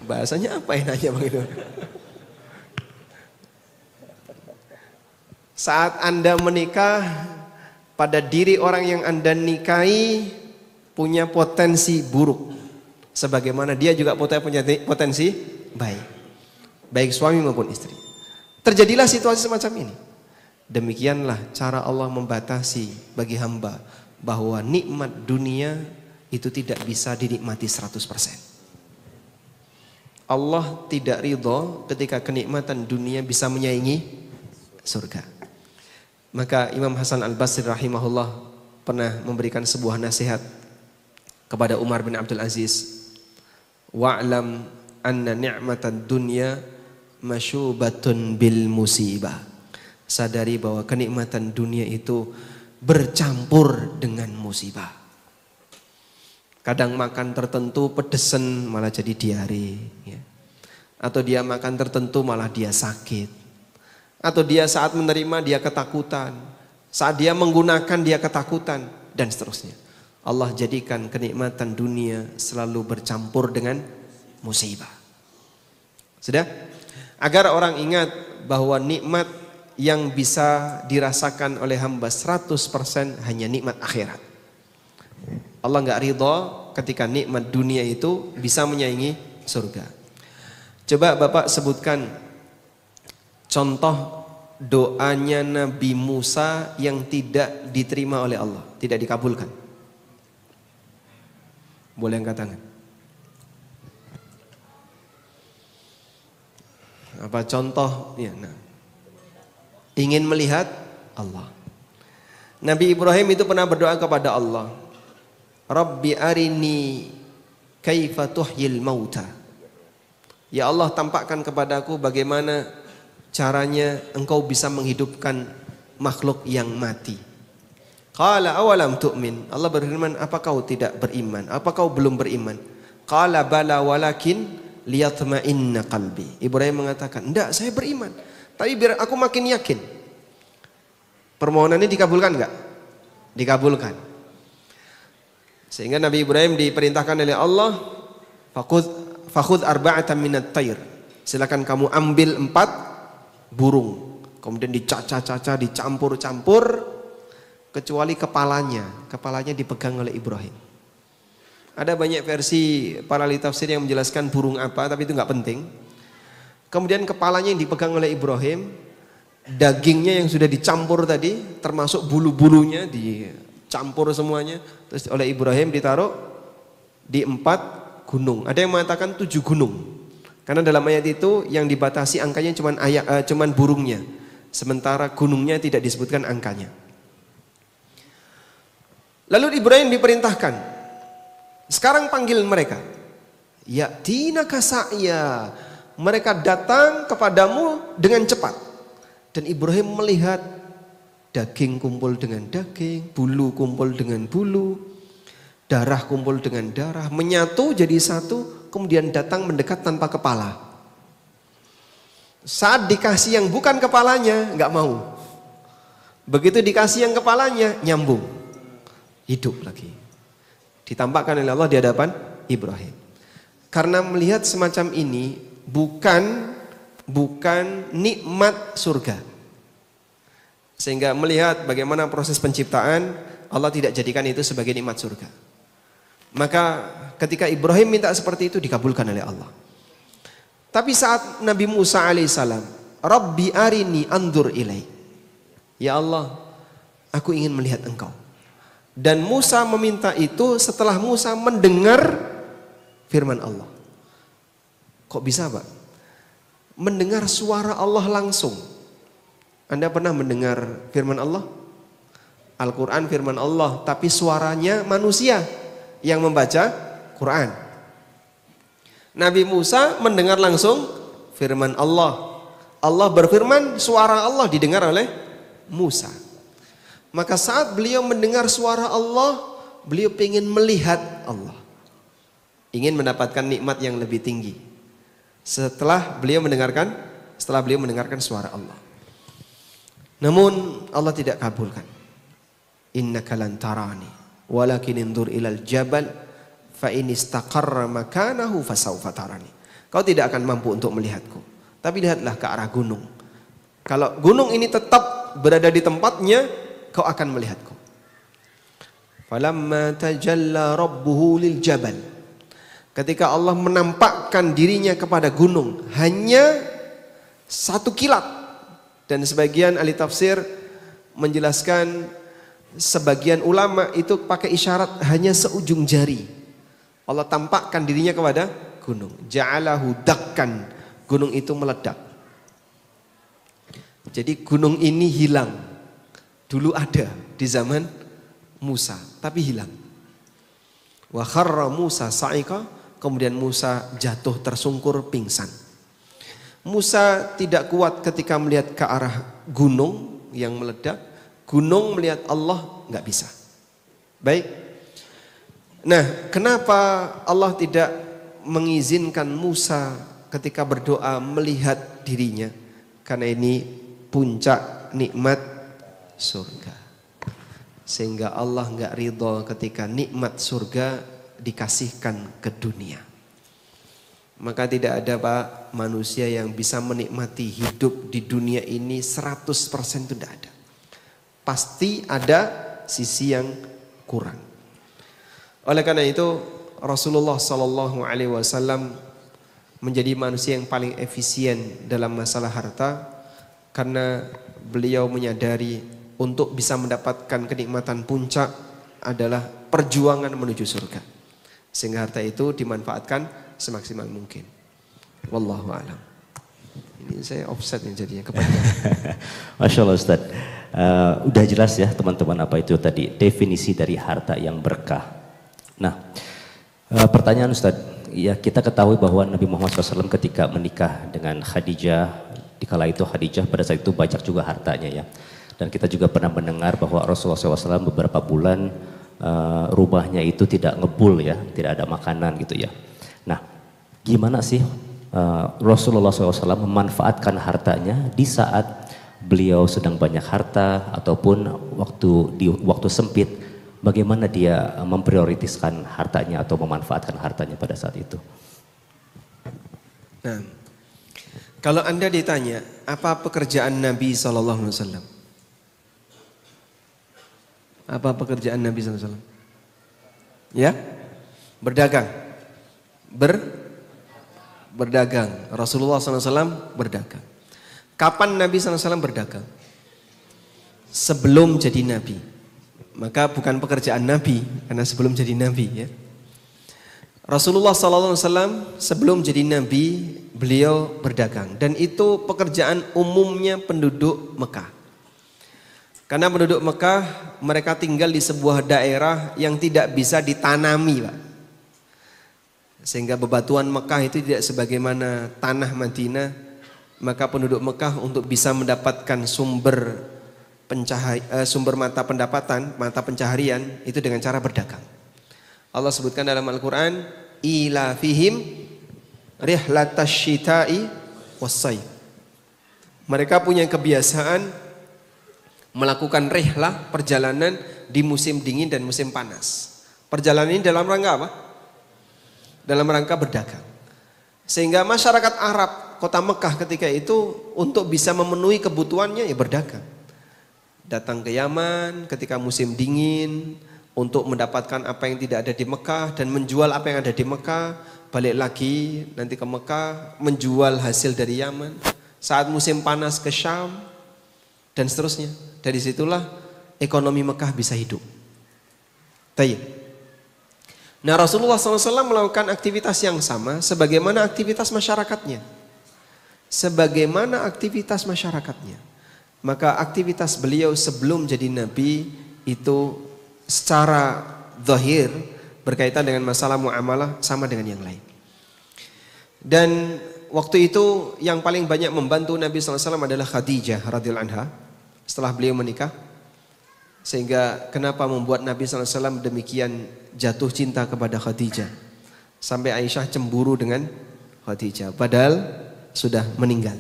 Bahasanya apa enaknya Bang itu? Saat Anda menikah, pada diri orang yang Anda nikahi punya potensi buruk. Sebagaimana dia juga punya potensi baik. Baik suami maupun istri. Terjadilah situasi semacam ini. Demikianlah cara Allah membatasi bagi hamba bahwa nikmat dunia itu tidak bisa dinikmati 100%. Allah tidak ridho ketika kenikmatan dunia bisa menyaingi surga. Maka Imam Hasan Al-Basri rahimahullah pernah memberikan sebuah nasihat kepada Umar bin Abdul Aziz. Wa'lam anna ni'matad dunya masyubatun bil musibah. Sadari bahwa kenikmatan dunia itu bercampur dengan musibah. Kadang makan tertentu pedesan malah jadi diare, ya. Atau dia makan tertentu malah dia sakit. Atau dia saat menerima dia ketakutan, saat dia menggunakan dia ketakutan, dan seterusnya. Allah jadikan kenikmatan dunia selalu bercampur dengan musibah. Sudah? Agar orang ingat bahwa nikmat yang bisa dirasakan oleh hamba 100% hanya nikmat akhirat. Allah enggak ridho ketika nikmat dunia itu bisa menyaingi surga. Coba Bapak sebutkan contoh doanya Nabi Musa yang tidak diterima oleh Allah, tidak dikabulkan. Boleh angkat tangan. Apa contoh? Ya, nah. Ingin melihat Allah. Nabi Ibrahim itu pernah berdoa kepada Allah, Rabbi arini kaifa tuhyil mauta. Ya Allah, tampakkan kepadaku bagaimana caranya engkau bisa menghidupkan makhluk yang mati. Qala awalam tu'min. Allah berfirman, apa kau tidak beriman? Apa kau belum beriman? Qala bala walakin liyatma'inna qalbi. Ibrahim mengatakan, enggak, saya beriman, tapi biar aku makin yakin. Permohonannya dikabulkan enggak? Dikabulkan. Sehingga Nabi Ibrahim diperintahkan oleh Allah, fakhudh arba'atan minat tayr. Silakan kamu ambil 4 burung. Kemudian dicaca-caca, dicampur-campur, kecuali kepalanya. Kepalanya dipegang oleh Ibrahim. Ada banyak versi para ahli tafsir yang menjelaskan burung apa, tapi itu nggak penting. Kemudian kepalanya yang dipegang oleh Ibrahim, dagingnya yang sudah dicampur tadi, termasuk bulu-bulunya dicampur semuanya, terus oleh Ibrahim ditaruh di 4 gunung. Ada yang mengatakan 7 gunung, karena dalam ayat itu yang dibatasi angkanya cuman burungnya, sementara gunungnya tidak disebutkan angkanya. Lalu Ibrahim diperintahkan, sekarang panggil mereka. Ya'tinaka sa'ya. Mereka datang kepadamu dengan cepat. Dan Ibrahim melihat daging kumpul dengan daging, bulu kumpul dengan bulu, darah kumpul dengan darah, menyatu jadi satu, kemudian datang mendekat tanpa kepala. Saat dikasih yang bukan kepalanya, nggak mau. Begitu dikasih yang kepalanya, nyambung, hidup lagi. Ditampakkan oleh Allah di hadapan Ibrahim. Karena melihat semacam ini bukan nikmat surga. Sehingga melihat bagaimana proses penciptaan, Allah tidak jadikan itu sebagai nikmat surga. Maka ketika Ibrahim minta seperti itu dikabulkan oleh Allah. Tapi saat Nabi Musa alaihissalam, Rabbi arini andur ilai. Ya Allah, aku ingin melihat engkau. Dan Musa meminta itu setelah Musa mendengar firman Allah. Kok bisa, Pak? Mendengar suara Allah langsung. Anda pernah mendengar firman Allah? Al-Quran firman Allah, tapi suaranya manusia yang membaca Quran. Nabi Musa mendengar langsung firman Allah. Allah berfirman, suara Allah didengar oleh Musa. Maka saat beliau mendengar suara Allah, beliau ingin melihat Allah. Ingin mendapatkan nikmat yang lebih tinggi. Setelah beliau mendengarkan suara Allah. Namun Allah tidak kabulkan. Innaka lan tarani walakin indur ilal jabal fa in istaqarra makanahu fasawfa tarani. Kau tidak akan mampu untuk melihatku, tapi lihatlah ke arah gunung. Kalau gunung ini tetap berada di tempatnya, kau akan melihatku. Falamma tajalla rabbuhu lil jabal. Ketika Allah menampakkan dirinya kepada gunung, hanya 1 kilat. Dan sebagian ahli tafsir menjelaskan, sebagian ulama itu pakai isyarat hanya seujung jari. Allah tampakkan dirinya kepada gunung. Ja'alahu dakkan, gunung itu meledak. Jadi gunung ini hilang. Dulu ada di zaman Musa, tapi hilang. Wa kharra Musa sa'iqa, kemudian Musa jatuh tersungkur pingsan. Musa tidak kuat ketika melihat ke arah gunung yang meledak. Gunung melihat Allah nggak bisa. Baik. Nah, kenapa Allah tidak mengizinkan Musa ketika berdoa melihat dirinya? Karena ini puncak nikmat surga. Sehingga Allah nggak ridho ketika nikmat surga dikasihkan ke dunia. Maka tidak ada Pak manusia yang bisa menikmati hidup di dunia ini 100% itu tidak ada. Pasti ada sisi yang kurang. Oleh karena itu Rasulullah SAW menjadi manusia yang paling efisien dalam masalah harta. Karena beliau menyadari untuk bisa mendapatkan kenikmatan puncak adalah perjuangan menuju surga. Sehingga harta itu dimanfaatkan semaksimal mungkin. Wallahu a'lam. Ini saya offset yang jadinya kepanjangan. Masya Allah Ustaz. Udah jelas ya teman-teman apa itu tadi definisi dari harta yang berkah. Nah, pertanyaan Ustaz, ya kita ketahui bahwa Nabi Muhammad SAW ketika menikah dengan Khadijah, dikala itu Khadijah pada saat itu banyak juga hartanya ya. Dan kita juga pernah mendengar bahwa Rasulullah SAW beberapa bulan rumahnya itu tidak ngebul ya, tidak ada makanan gitu ya. Nah, gimana sih Rasulullah SAW memanfaatkan hartanya di saat beliau sedang banyak harta ataupun di waktu sempit, bagaimana dia memprioritaskan hartanya atau memanfaatkan hartanya pada saat itu? Nah, kalau Anda ditanya apa pekerjaan Nabi SAW? Apa pekerjaan Nabi SAW? Ya, berdagang. Berdagang. Rasulullah SAW berdagang. Kapan Nabi SAW berdagang? Sebelum jadi Nabi. Maka bukan pekerjaan Nabi, karena sebelum jadi Nabi ya. Rasulullah SAW sebelum jadi Nabi, beliau berdagang. Dan itu pekerjaan umumnya penduduk Mekah. Karena penduduk Mekah mereka tinggal di sebuah daerah yang tidak bisa ditanami Pak. Sehingga bebatuan Mekah itu tidak sebagaimana tanah Madinah. Maka penduduk Mekah untuk bisa mendapatkan sumber mata pendapatan, mata pencaharian itu dengan cara berdagang. Allah sebutkan dalam Al-Quran, ila fihim rihlatash syita'i wassayf. Mereka punya kebiasaan melakukan rihlah, perjalanan di musim dingin dan musim panas. Perjalanan ini dalam rangka apa? Dalam rangka berdagang. Sehingga masyarakat Arab, kota Mekah ketika itu untuk bisa memenuhi kebutuhannya ya berdagang. Datang ke Yaman ketika musim dingin untuk mendapatkan apa yang tidak ada di Mekah dan menjual apa yang ada di Mekah. Balik lagi nanti ke Mekah menjual hasil dari Yaman. Saat musim panas ke Syam dan seterusnya. Dari situlah ekonomi Mekah bisa hidup. Tayyib. Nah Rasulullah SAW melakukan aktivitas yang sama sebagaimana aktivitas masyarakatnya. Sebagaimana aktivitas masyarakatnya. Maka aktivitas beliau sebelum jadi Nabi itu secara zahir berkaitan dengan masalah muamalah sama dengan yang lain. Dan waktu itu yang paling banyak membantu Nabi SAW adalah Khadijah radhiyallahu anha. Setelah beliau menikah, sehingga kenapa membuat Nabi SAW demikian jatuh cinta kepada Khadijah sampai Aisyah cemburu dengan Khadijah padahal sudah meninggal.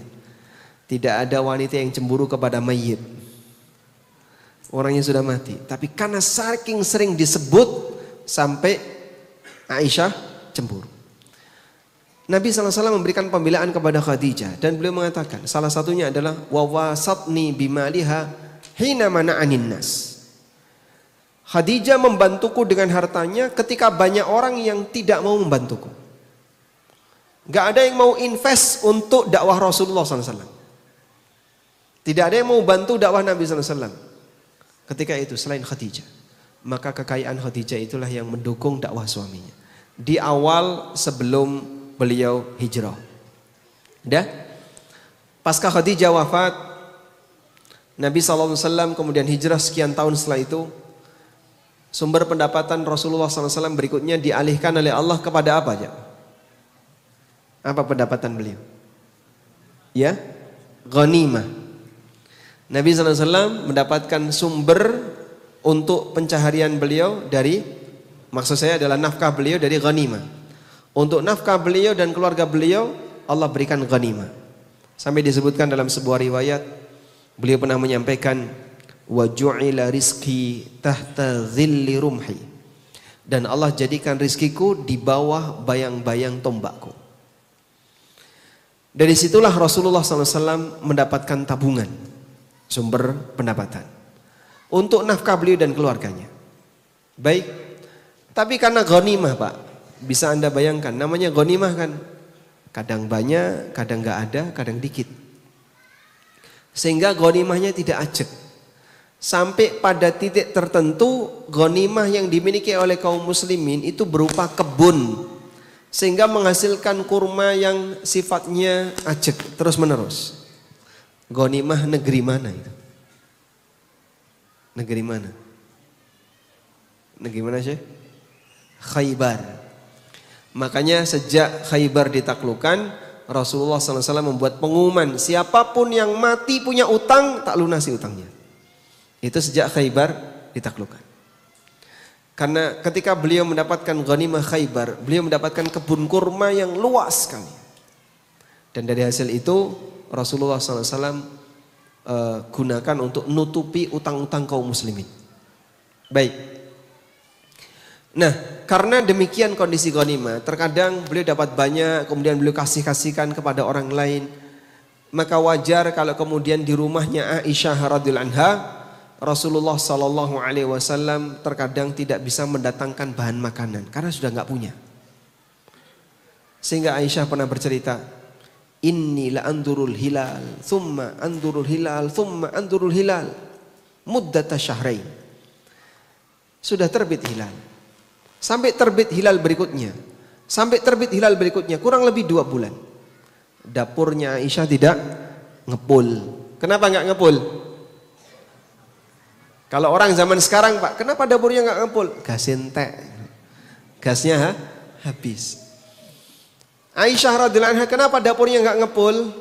Tidak ada wanita yang cemburu kepada mayit, orangnya sudah mati, tapi karena saking sering disebut sampai Aisyah cemburu. Nabi SAW memberikan pembelaan kepada Khadijah dan beliau mengatakan salah satunya adalah wawasatni bimaliha hina mana'anin nas. Khadijah membantuku dengan hartanya ketika banyak orang yang tidak mau membantuku. Gak ada yang mau invest untuk dakwah Rasulullah SAW. Tidak ada yang mau bantu dakwah Nabi SAW ketika itu selain Khadijah. Maka kekayaan Khadijah itulah yang mendukung dakwah suaminya. Di awal sebelum beliau hijrah. Dah? Pasca Khadijah wafat, Nabi SAW kemudian hijrah sekian tahun setelah itu. Sumber pendapatan Rasulullah SAW berikutnya dialihkan oleh Allah kepada apa aja? Apa pendapatan beliau? Ya, ghanimah. Nabi SAW mendapatkan sumber untuk pencaharian beliau dari, maksud saya adalah nafkah beliau dari ghanimah. Untuk nafkah beliau dan keluarga beliau, Allah berikan ghanimah. Sampai disebutkan dalam sebuah riwayat, beliau pernah menyampaikan, wa ju'ila rizki tahta dhilli rumhi. Dan Allah jadikan rizkiku di bawah bayang-bayang tombakku. Dari situlah Rasulullah SAW mendapatkan tabungan, sumber pendapatan untuk nafkah beliau dan keluarganya. Baik, tapi karena ghanimah Pak, bisa Anda bayangkan, namanya ghanimah kan, kadang banyak, kadang gak ada, kadang dikit. Sehingga ghanimahnya tidak ajak. Sampai pada titik tertentu ghanimah yang dimiliki oleh kaum muslimin itu berupa kebun. Sehingga menghasilkan kurma yang sifatnya ajak terus menerus. Ghanimah negeri mana itu? Negeri mana? Negeri mana Syekh? Khaybar. Makanya sejak Khaybar ditaklukkan, Rasulullah SAW membuat pengumuman, siapapun yang mati punya utang, tak lunasi utangnya. Itu sejak Khaybar ditaklukkan. Karena ketika beliau mendapatkan ghanimah Khaybar, beliau mendapatkan kebun kurma yang luas sekali. Dan dari hasil itu Rasulullah SAW gunakan untuk nutupi utang-utang kaum muslimin. Baik. Nah, karena demikian kondisi ghanimah, terkadang beliau dapat banyak, kemudian beliau kasih-kasihkan kepada orang lain. Maka wajar kalau kemudian di rumahnya Aisyah radhiyallahu anha, Rasulullah SAW terkadang tidak bisa mendatangkan bahan makanan karena sudah nggak punya. Sehingga Aisyah pernah bercerita, inni la andurul hilal, thumma andurul hilal, thumma andurul hilal, muddata syahrain. Sudah terbit hilal, sampai terbit hilal berikutnya, sampai terbit hilal berikutnya, kurang lebih 2 bulan. Dapurnya Aisyah tidak ngepul. Kenapa nggak ngepul? Kalau orang zaman sekarang Pak, kenapa dapurnya nggak ngepul? Gas entek, gasnya habis. Aisyah radhiyallahu anha, kenapa dapurnya nggak ngepul?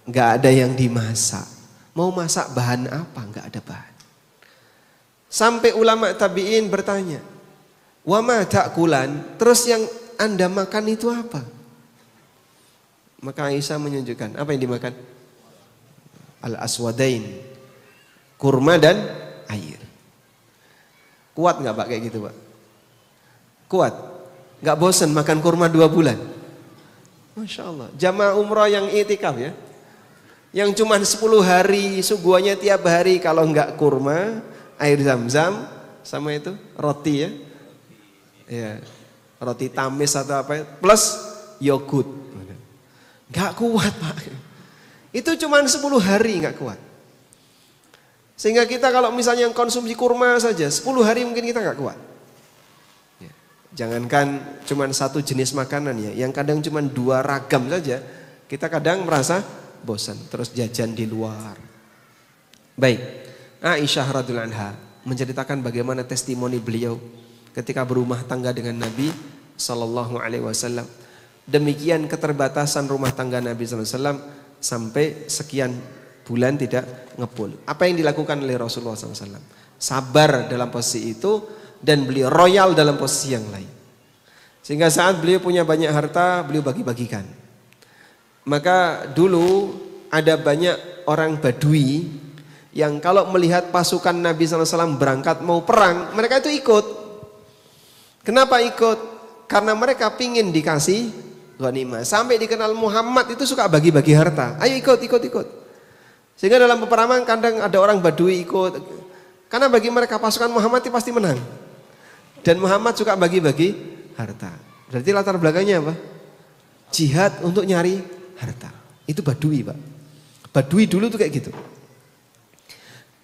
Nggak ada yang dimasak. Mau masak bahan apa? Nggak ada bahan. Sampai ulama tabi'in bertanya, wa ma ta'kulan? Terus yang Anda makan itu apa? Maka Aisyah menunjukkan apa yang dimakan? Al-aswadain, kurma dan air. Kuat nggak Pak kayak gitu Pak? Kuat? Nggak bosan makan kurma 2 bulan? Masya Allah. Jamaah umrah yang i'tikaf ya, yang cuma 10 hari suguhannya tiap hari, kalau nggak kurma, air zam-zam, sama itu roti ya, ya roti tamis atau apa, plus yogurt. Nggak kuat Pak. Itu cuma 10 hari nggak kuat. Sehingga kita kalau misalnya konsumsi kurma saja 10 hari mungkin kita nggak kuat. Ya. Jangankan cuma 1 jenis makanan ya, yang kadang cuma 2 ragam saja kita kadang merasa bosan, terus jajan di luar. Baik, Aisyah radhiyallahu anha menceritakan bagaimana testimoni beliau ketika berumah tangga dengan Nabi sallallahu alaihi wasallam. Demikian keterbatasan rumah tangga Nabi sallallahu alaihi wasallam sampai sekian bulan tidak ngepul. Apa yang dilakukan oleh Rasulullah SAW? Sabar dalam posisi itu dan beliau royal dalam posisi yang lain. Sehingga saat beliau punya banyak harta, beliau bagi-bagikan. Maka dulu ada banyak orang Badui yang kalau melihat pasukan Nabi SAW berangkat mau perang, mereka itu ikut. Kenapa ikut? Karena mereka pingin dikasih ghanimah. Sampai dikenal Muhammad itu suka bagi-bagi harta. Ayo ikut. Sehingga dalam peperangan kadang ada orang Badui ikut. Karena bagi mereka pasukan Muhammad itu pasti menang. Dan Muhammad suka bagi-bagi harta. Berarti latar belakangnya apa? Jihad untuk nyari harta. Itu Badui Pak. Badui dulu tuh kayak gitu.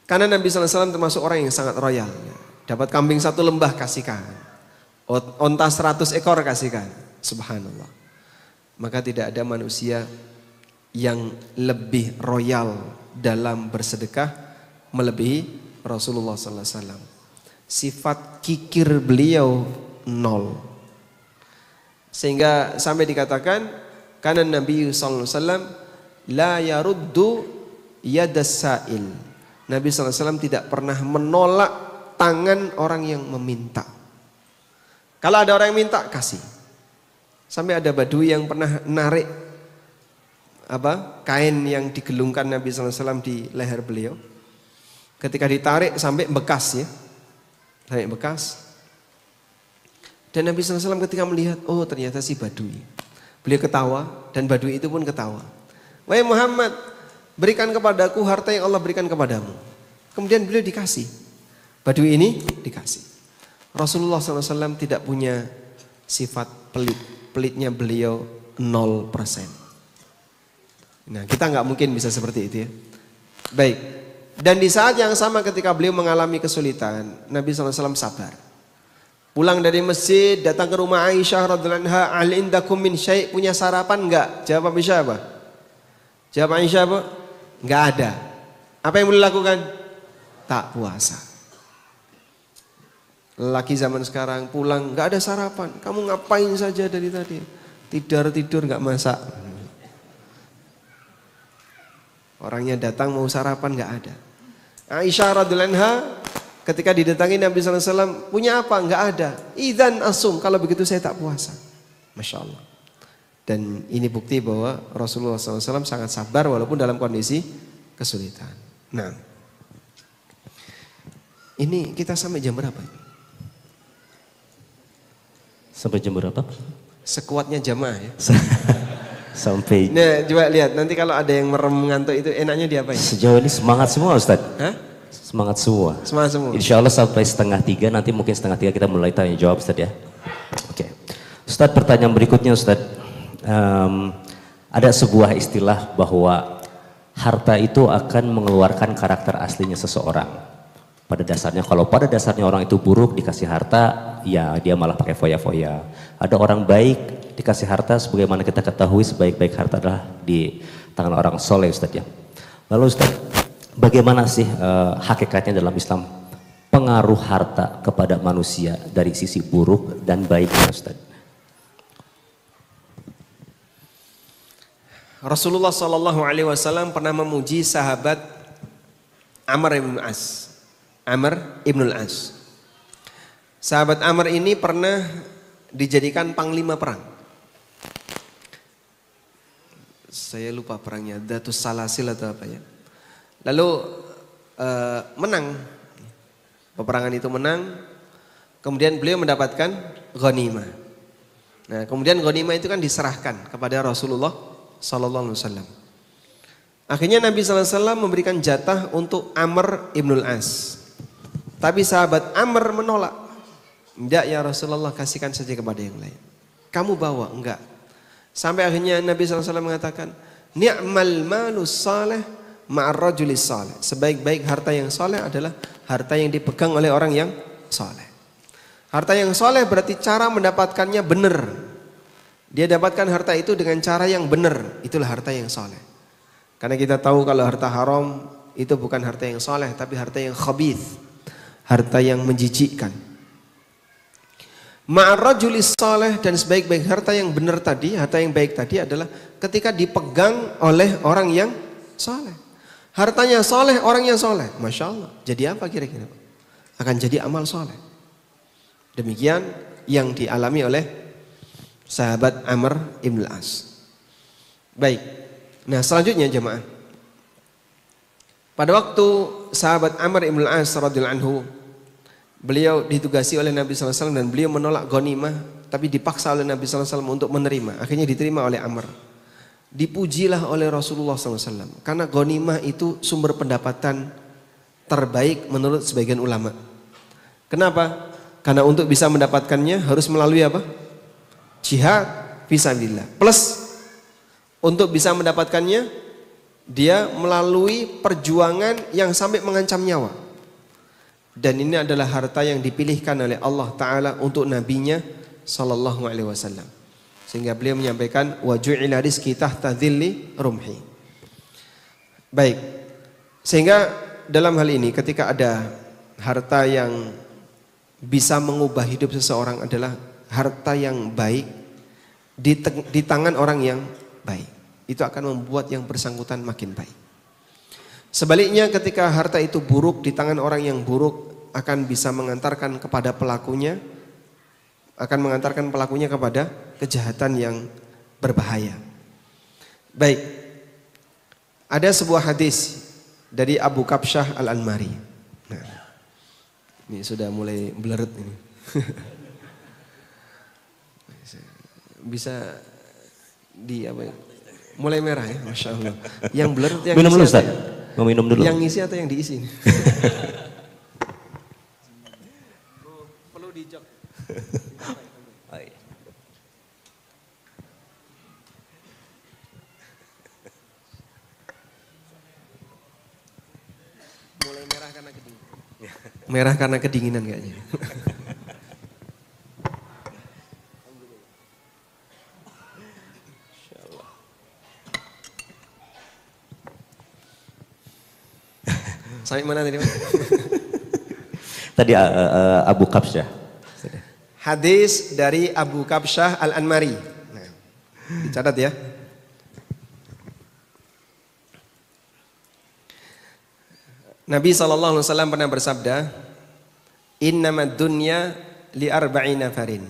Karena Nabi SAW termasuk orang yang sangat royal. Dapat kambing 1 lembah kasihkan. Onta 100 ekor kasihkan. Subhanallah. maka tidak ada manusia yang lebih royal dalam bersedekah melebihi Rasulullah sallallahu alaihi wasallam. Sifat kikir beliau nol. Sehingga sampai dikatakan karena Nabi sallallahu alaihi wasallam la yaruddu yadas sa'il. Nabi sallallahu alaihi wasallam tidak pernah menolak tangan orang yang meminta. Kalau ada orang yang minta, kasih. Sampai ada badui yang pernah narik kain yang digelungkan Nabi sallallahu alaihi wasallam di leher beliau. Ketika ditarik sampai bekas ya. Sampai bekas. Dan Nabi sallallahu alaihi wasallam ketika melihat, oh ternyata si badui. Beliau ketawa dan badui itu pun ketawa. Wahai Muhammad, berikan kepadaku harta yang Allah berikan kepadamu. Kemudian beliau dikasih. Badui ini dikasih. Rasulullah SAW tidak punya sifat pelit. Pelitnya beliau 0%. Nah, kita nggak mungkin bisa seperti itu ya. Baik. Dan di saat yang sama ketika beliau mengalami kesulitan, Nabi SAW sabar. Pulang dari masjid, datang ke rumah Aisyah radhiyallahu anha, "Al indakum min syai'?" Punya sarapan enggak? Jawab Aisyah apa? Jawab Aisyah apa? Enggak ada. Apa yang beliau lakukan? Tak puasa. Laki zaman sekarang pulang nggak ada sarapan. Kamu ngapain saja dari tadi? Tidur nggak masak. Orangnya datang mau sarapan nggak ada. Aisyah radhiyallahu anha ketika didatangi Nabi sallallahu alaihi wasallam, punya apa? Nggak ada. Idzan asum, kalau begitu saya tak puasa. Masya Allah. Dan ini bukti bahwa Rasulullah SAW sangat sabar walaupun dalam kondisi kesulitan. Nah, ini kita sampai jam berapa? Sampai jam berapa? Sekuatnya jamaah ya. Sampai. Nah, coba lihat nanti kalau ada yang merem ngantuk itu enaknya diapain? Sejauh ini semangat semua Ustaz. Hah? Semangat semua. Semangat semua. Insya Allah sampai 2:30 nanti mungkin 2:30 kita mulai tanya jawab Ustaz ya. Oke. Ustaz, pertanyaan berikutnya Ustaz. Ada sebuah istilah bahwa harta itu akan mengeluarkan karakter aslinya seseorang. Pada dasarnya, kalau pada dasarnya orang itu buruk dikasih harta, ya dia malah pakai foya-foya. Ada orang baik dikasih harta, sebagaimana kita ketahui sebaik-baik harta adalah di tangan orang soleh Ustaz ya. Lalu Ustaz, bagaimana sih hakikatnya dalam Islam pengaruh harta kepada manusia dari sisi buruk dan baiknya Ustaz? Rasulullah SAW pernah memuji sahabat Amr ibn As. Amr ibn As. Sahabat Amr ini pernah dijadikan panglima perang. Saya lupa perangnya, Datus Salasil atau apa ya. Lalu menang. Peperangan itu menang. Kemudian beliau mendapatkan ghanimah. Nah, kemudian ghanimah itu kan diserahkan kepada Rasulullah sallallahu alaihi wasallam. Akhirnya Nabi sallallahu alaihi wasallam memberikan jatah untuk Amr ibn As. Tapi sahabat Amr menolak. Enggak ya Rasulullah, kasihkan saja kepada yang lain. Kamu bawa, enggak. Sampai akhirnya Nabi SAW mengatakan, ni'mal malus salih ma'ar rajulis salih. Sebaik-baik harta yang saleh adalah harta yang dipegang oleh orang yang saleh. Harta yang saleh berarti cara mendapatkannya benar. Dia dapatkan harta itu dengan cara yang benar. Itulah harta yang saleh. Karena kita tahu kalau harta haram itu bukan harta yang saleh, tapi harta yang khabith. Harta yang menjijikkan. Ma'arrajulis saleh, dan sebaik-baik harta yang benar tadi, harta yang baik tadi adalah ketika dipegang oleh orang yang saleh. Hartanya saleh, orang yang saleh. Masya Allah. Jadi apa kira-kira? Akan jadi amal saleh. Demikian yang dialami oleh sahabat Amr ibn As. Baik. Nah, selanjutnya jemaah. Pada waktu sahabat Amr ibn As radhiyallahu anhu, beliau ditugasi oleh Nabi SAW dan beliau menolak ghanimah, tapi dipaksa oleh Nabi SAW untuk menerima. Akhirnya diterima oleh Amr. Dipujilah oleh Rasulullah SAW karena ghanimah itu sumber pendapatan terbaik menurut sebagian ulama. Kenapa? Karena untuk bisa mendapatkannya harus melalui apa? Jihad fisabilillah. Plus untuk bisa mendapatkannya dia melalui perjuangan yang sampai mengancam nyawa. Dan ini adalah harta yang dipilihkan oleh Allah Ta'ala untuk nabinya Sallallahu Alaihi Wasallam. Sehingga beliau menyampaikan wa ju'ila rizqi tahta dhilli rumhi. Baik. Sehingga dalam hal ini ketika ada harta yang bisa mengubah hidup seseorang adalah harta yang baik di tangan orang yang baik. Itu akan membuat yang bersangkutan makin baik. Sebaliknya ketika harta itu buruk di tangan orang yang buruk akan bisa mengantarkan kepada pelakunya, akan mengantarkan pelakunya kepada kejahatan yang berbahaya. Baik. Ada sebuah hadis dari Abu Kabsyah Al-Anmari. Nah, ini sudah mulai bleret ini. Bisa di apa ya? Mulai merah ya, Masya Allah. Yang bleret yang minum dulu, Ustaz. Ya? Mau minum dulu. Yang ngisi atau yang diisi? Perlu dijok. Mulai merah karena kedinginan. Merah karena kedinginan kayaknya. Sampai mana tadi? Tadi Abu Kabsyah. Hadis dari Abu Kabsyah Al-Anmari. Nah, dicatat ya. Nabi SAW pernah bersabda, Innamad dunya li arba'ina farin.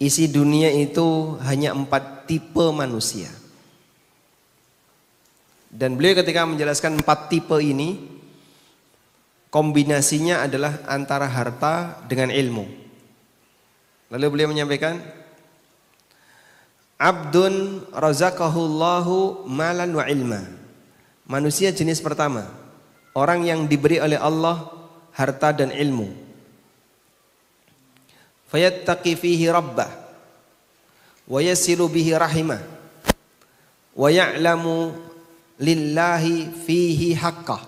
Isi dunia itu hanya 4 tipe manusia. Dan beliau ketika menjelaskan 4 tipe ini, kombinasinya adalah antara harta dengan ilmu. Lalu beliau menyampaikan, Abdun razaqahullahu malan wa ilma. Manusia jenis pertama, orang yang diberi oleh Allah harta dan ilmu. Fayattaqi fihi rabbah wa yasilu bihi rahimah wa ya'lamu lillahi fihi haqqah.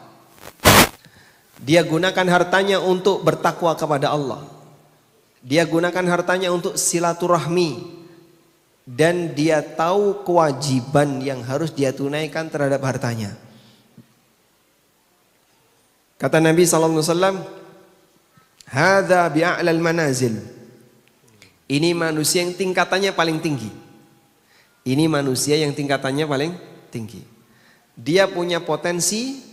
Dia gunakan hartanya untuk bertakwa kepada Allah. Dia gunakan hartanya untuk silaturahmi. Dan dia tahu kewajiban yang harus dia tunaikan terhadap hartanya. Kata Nabi SAW, Hadza bi'a'lal manazil. Ini manusia yang tingkatannya paling tinggi. Ini manusia yang tingkatannya paling tinggi. Dia punya potensi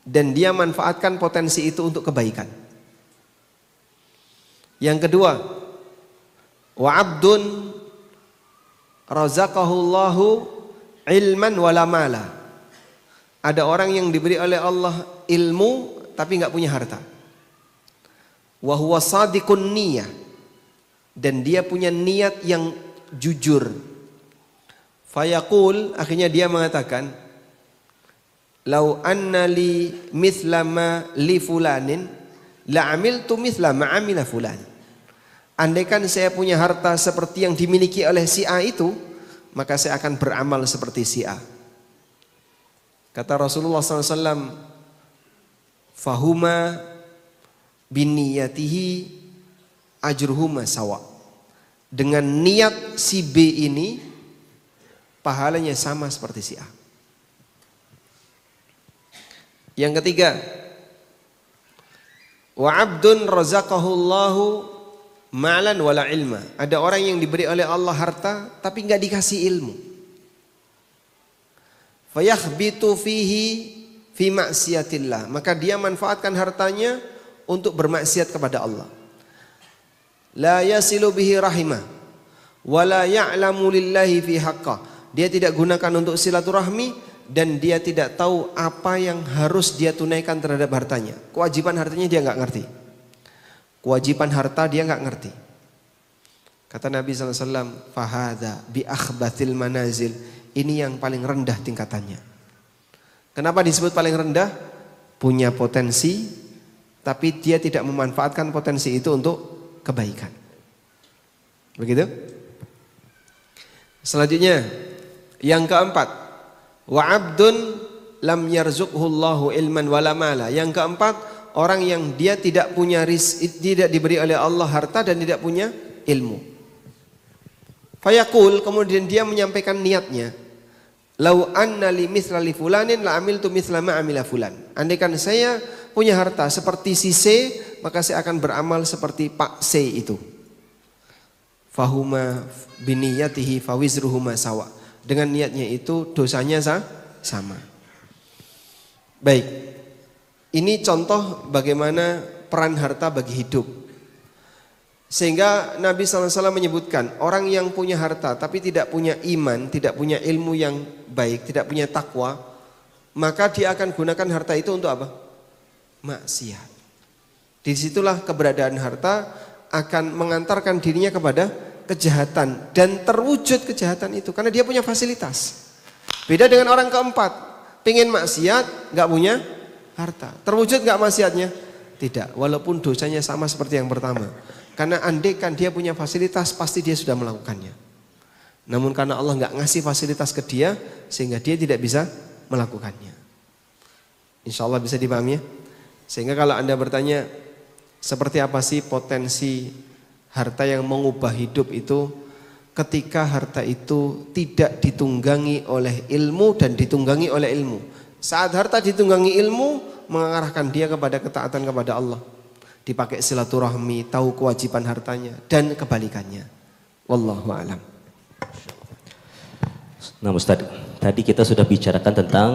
dan dia manfaatkan potensi itu untuk kebaikan. Yang kedua, wa abdun razaqahullahu ilman wala mala. Ada orang yang diberi oleh Allah ilmu tapi nggak punya harta. Wa huwa sadiqun niyah. Dan dia punya niat yang jujur. Fayaqul, akhirnya dia mengatakan, Lau anna li mithla ma li fulanin la amiltu mithla ma amila fulan. Andaikan saya punya harta seperti yang dimiliki oleh si A itu, maka saya akan beramal seperti si A. Kata Rasulullah SAW, Fahuma biniyatihi ajruhuma sawa. Dengan niat si B ini, pahalanya sama seperti si A. Yang ketiga, wa abdun razaqahullahu malan wala ilma. Ada orang yang diberi oleh Allah harta tapi enggak dikasih ilmu. Fayakhbitu fihi fi maksiatillah. Maka dia manfaatkan hartanya untuk bermaksiat kepada Allah. La yasilu bihi rahimah wa la ya'lamu lillahi fi haqqah. Dia tidak gunakan untuk silaturahmi dan dia tidak tahu apa yang harus dia tunaikan terhadap hartanya. Kewajiban hartanya dia nggak ngerti. Kewajiban harta dia nggak ngerti. Kata Nabi SAW, fahada bi akhbathil manazil. Ini yang paling rendah tingkatannya. Kenapa disebut paling rendah? Punya potensi, tapi dia tidak memanfaatkan potensi itu untuk kebaikan. Begitu? Selanjutnya, yang keempat. Wa abdun lam yarzuqhullahu ilman wala mala. Yang keempat, orang yang dia tidak punya tidak diberi oleh Allah harta dan tidak punya ilmu. Fayaqul, kemudian dia menyampaikan niatnya. Lau anna li mithla li fulanin la amiltu mithla ma amila fulan. Andaikan saya punya harta seperti si C, maka saya akan beramal seperti Pak C itu. Fahuma biniyatihi fawizruhuma sawa. Dengan niatnya itu dosanya sama. Baik. Ini contoh bagaimana peran harta bagi hidup. Sehingga Nabi SAW menyebutkan orang yang punya harta tapi tidak punya iman, tidak punya ilmu yang baik, tidak punya takwa, maka dia akan gunakan harta itu untuk apa? Maksiat. Disitulah keberadaan harta akan mengantarkan dirinya kepada kejahatan dan terwujud kejahatan itu karena dia punya fasilitas. Beda dengan orang keempat, pengen maksiat, nggak punya harta. Terwujud nggak maksiatnya? Tidak. Walaupun dosanya sama seperti yang pertama. Karena andaikan dia punya fasilitas, pasti dia sudah melakukannya. Namun karena Allah nggak ngasih fasilitas ke dia, sehingga dia tidak bisa melakukannya. Insya Allah bisa dipahami ya. Sehingga kalau Anda bertanya, seperti apa sih potensi harta yang mengubah hidup itu? Ketika harta itu tidak ditunggangi oleh ilmu dan ditunggangi oleh ilmu. Saat harta ditunggangi ilmu, mengarahkan dia kepada ketaatan kepada Allah. Dipakai silaturahmi, tahu kewajiban hartanya dan kebalikannya. Wallahu a'lam. Nah Ustadz, tadi kita sudah bicarakan tentang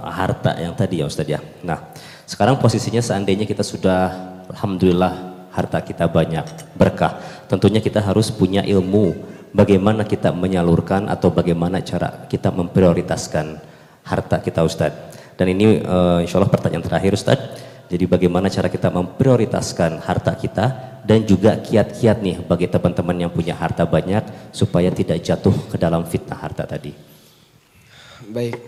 harta yang tadi ya Ustadz ya. Nah sekarang posisinya seandainya kita sudah alhamdulillah harta kita banyak, berkah. Tentunya kita harus punya ilmu bagaimana kita menyalurkan atau bagaimana cara kita memprioritaskan harta kita Ustadz. Dan ini insya Allah pertanyaan terakhir Ustadz. Jadi bagaimana cara kita memprioritaskan harta kita dan juga kiat-kiat nih bagi teman-teman yang punya harta banyak supaya tidak jatuh ke dalam fitnah harta tadi. Baik.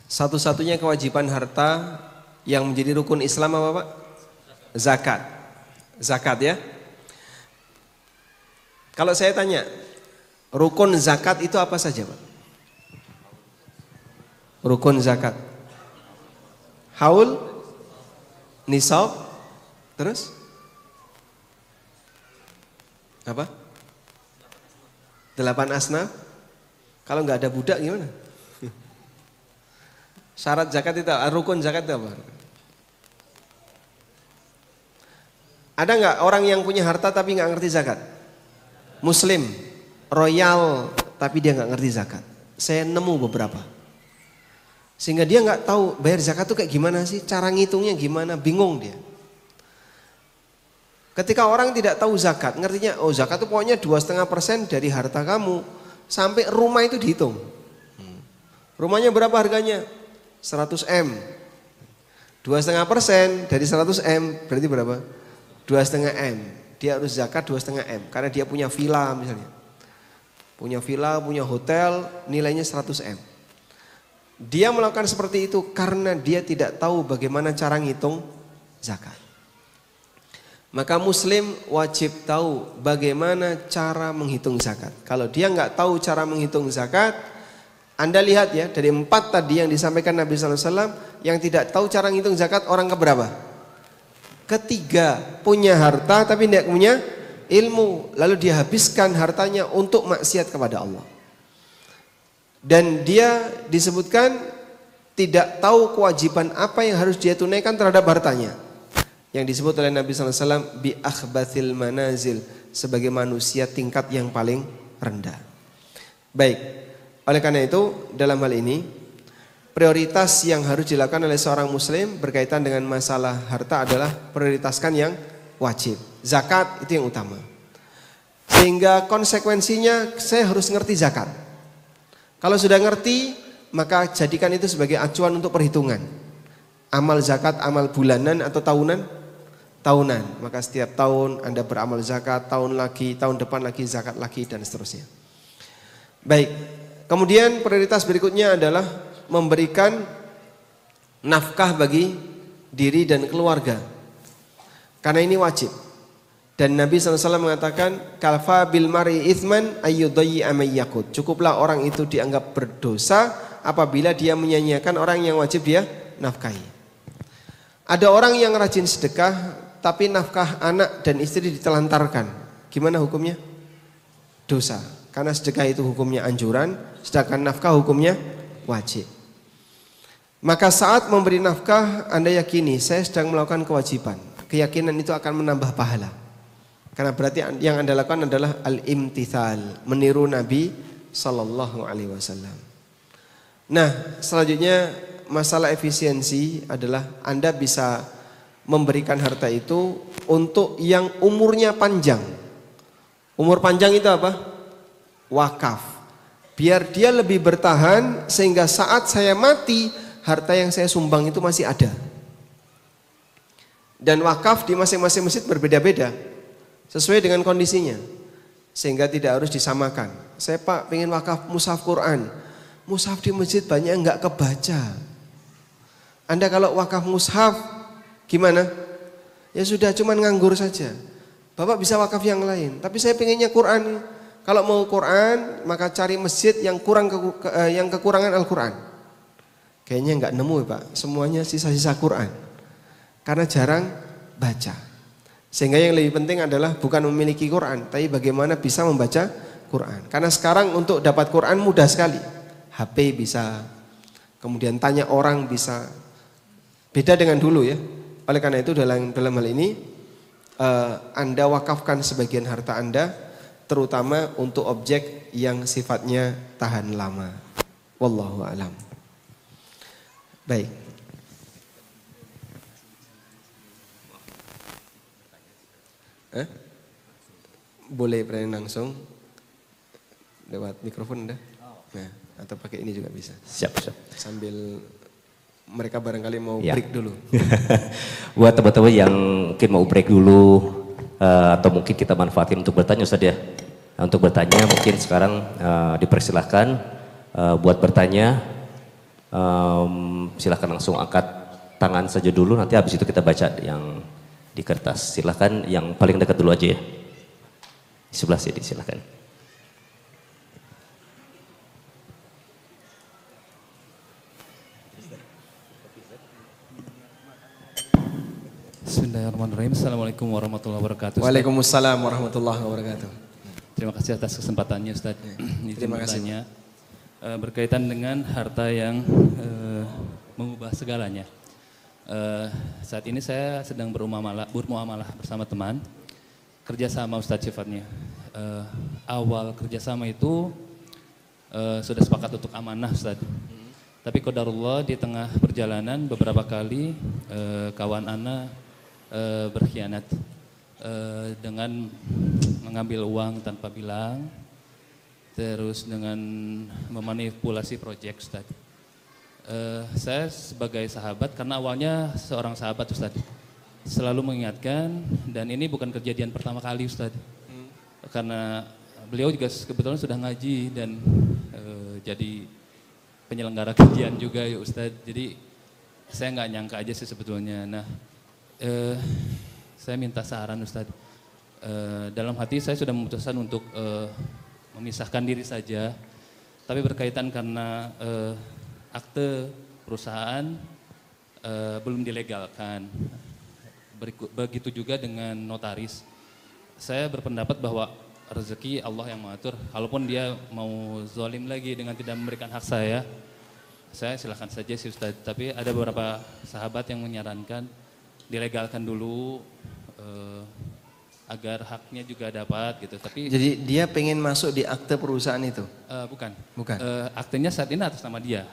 Satu-satunya kewajiban harta yang menjadi rukun Islam apa Pak? Zakat. Zakat ya. Kalau saya tanya, rukun zakat itu apa saja Pak? Rukun zakat. Haul, nisab, terus apa? 8 asnaf. Kalau nggak ada budak gimana? Syarat zakat itu, rukun zakat itu apa? Ada nggak orang yang punya harta tapi nggak ngerti zakat? Muslim, royal, tapi dia nggak ngerti zakat. Saya nemu beberapa. Sehingga dia nggak tahu bayar zakat itu kayak gimana sih, cara ngitungnya gimana, bingung dia. Ketika orang tidak tahu zakat, ngertinya, oh zakat itu pokoknya 2,5% dari harta kamu, sampai rumah itu dihitung. Rumahnya berapa harganya? 100 M. 2,5% dari 100 M berarti berapa? 2,5 M. Dia harus zakat 2,5 M karena dia punya villa misalnya. Punya villa, punya hotel, nilainya 100 M. Dia melakukan seperti itu karena dia tidak tahu bagaimana cara ngitung zakat. Maka muslim wajib tahu bagaimana cara menghitung zakat. Kalau dia nggak tahu cara menghitung zakat, Anda lihat ya dari 4 tadi yang disampaikan Nabi SAW, yang tidak tahu cara menghitung zakat orang keberapa? Ketiga, punya harta tapi tidak punya ilmu, lalu dia habiskan hartanya untuk maksiat kepada Allah. Dan dia disebutkan tidak tahu kewajiban apa yang harus dia tunaikan terhadap hartanya. Yang disebut oleh Nabi SAW bi akhbathil manazil, sebagai manusia tingkat yang paling rendah. Baik, oleh karena itu dalam hal ini prioritas yang harus dilakukan oleh seorang muslim berkaitan dengan masalah harta adalah prioritaskan yang wajib. Zakat itu yang utama. Sehingga konsekuensinya saya harus ngerti zakat. Kalau sudah ngerti, maka jadikan itu sebagai acuan untuk perhitungan. Amal zakat, amal bulanan atau tahunan? Tahunan. Maka setiap tahun Anda beramal zakat, tahun lagi, tahun depan lagi zakat lagi dan seterusnya. Baik. Kemudian prioritas berikutnya adalah memberikan nafkah bagi diri dan keluarga. Karena ini wajib. Dan Nabi SAW mengatakan, kalfa bil mari ithman ayyudayyi amayyakut. Cukuplah orang itu dianggap berdosa apabila dia menyanyiakan orang yang wajib dia nafkahi. Ada orang yang rajin sedekah, tapi nafkah anak dan istri ditelantarkan. Gimana hukumnya? dosa. Karena sedekah itu hukumnya anjuran, sedangkan nafkah hukumnya wajib. Maka saat memberi nafkah Anda yakini saya sedang melakukan kewajiban. Keyakinan itu akan menambah pahala. Karena berarti yang Anda lakukan adalah al-imtithal, meniru Nabi sallallahu alaihi wasallam. Nah, selanjutnya masalah efisiensi adalah Anda bisa memberikan harta itu untuk yang umurnya panjang. Umur panjang itu apa? Wakaf. Biar dia lebih bertahan sehingga saat saya mati harta yang saya sumbang itu masih ada. Dan wakaf di masing-masing masjid berbeda-beda sesuai dengan kondisinya. Sehingga tidak harus disamakan. Saya Pak pengen wakaf mushaf Quran. Mushaf di masjid banyak yang enggak kebaca. Anda kalau wakaf mushaf gimana? Ya sudah cuman nganggur saja. Bapak bisa wakaf yang lain. Tapi saya pengennya Quran. Kalau mau Quran maka cari masjid yang yang kekurangan Al-Quran. Kayaknya enggak nemu ya Pak. Semuanya sisa-sisa Quran. Karena jarang baca. Sehingga yang lebih penting adalah bukan memiliki Quran, tapi bagaimana bisa membaca Quran. Karena sekarang untuk dapat Quran mudah sekali. HP bisa, kemudian tanya orang bisa. Beda dengan dulu ya. Oleh karena itu dalam hal ini Anda wakafkan sebagian harta Anda, terutama untuk objek yang sifatnya tahan lama. Wallahu a'lam. Baik. Boleh bertanya langsung lewat mikrofon dah. Nah, atau pakai ini juga bisa. Siap, siap. Sambil mereka barangkali mau Ya. break dulu. Buat teman-teman yang mungkin mau break dulu atau mungkin kita manfaatin untuk bertanya Ustaz ya. Nah, untuk bertanya mungkin sekarang dipersilahkan buat bertanya. Silahkan langsung angkat tangan saja dulu, nanti habis itu kita baca yang di kertas. Silahkan yang paling dekat dulu aja ya. Di sebelah sini silahkan. Bismillahirrahmanirrahim. Assalamualaikum warahmatullahi wabarakatuh. Waalaikumsalam warahmatullahi wabarakatuh. Terima kasih atas kesempatannya Ustaz. Terima kasih. Bertanya, berkaitan dengan harta yang mengubah segalanya. Saat ini saya sedang bermuamalah bersama teman. Kerjasama Ustaz sifatnya. Awal kerjasama itu sudah sepakat untuk amanah Ustaz. Tapi qadarullah di tengah perjalanan beberapa kali kawan ana berkhianat dengan mengambil uang tanpa bilang, terus dengan memanipulasi proyek Ustaz. Saya sebagai sahabat, karena awalnya seorang sahabat Ustaz, selalu mengingatkan, dan ini bukan kejadian pertama kali Ustaz. Karena beliau juga kebetulan sudah ngaji dan jadi penyelenggara kajian juga ya Ustaz. Jadi saya nggak nyangka aja sih sebetulnya. Nah, saya minta saran Ustaz. Dalam hati saya sudah memutuskan untuk memisahkan diri saja. Tapi berkaitan karena akte perusahaan belum dilegalkan. Begitu juga dengan notaris. Saya berpendapat bahwa rezeki Allah yang mengatur. Kalaupun dia mau zalim lagi dengan tidak memberikan hak saya silakan saja sih Ustaz. Tapi ada beberapa sahabat yang menyarankan dilegalkan dulu agar haknya juga dapat gitu. Tapi Jadi dia pengen masuk di akte perusahaan itu? bukan. Bukan. Aktenya saat ini atas nama dia.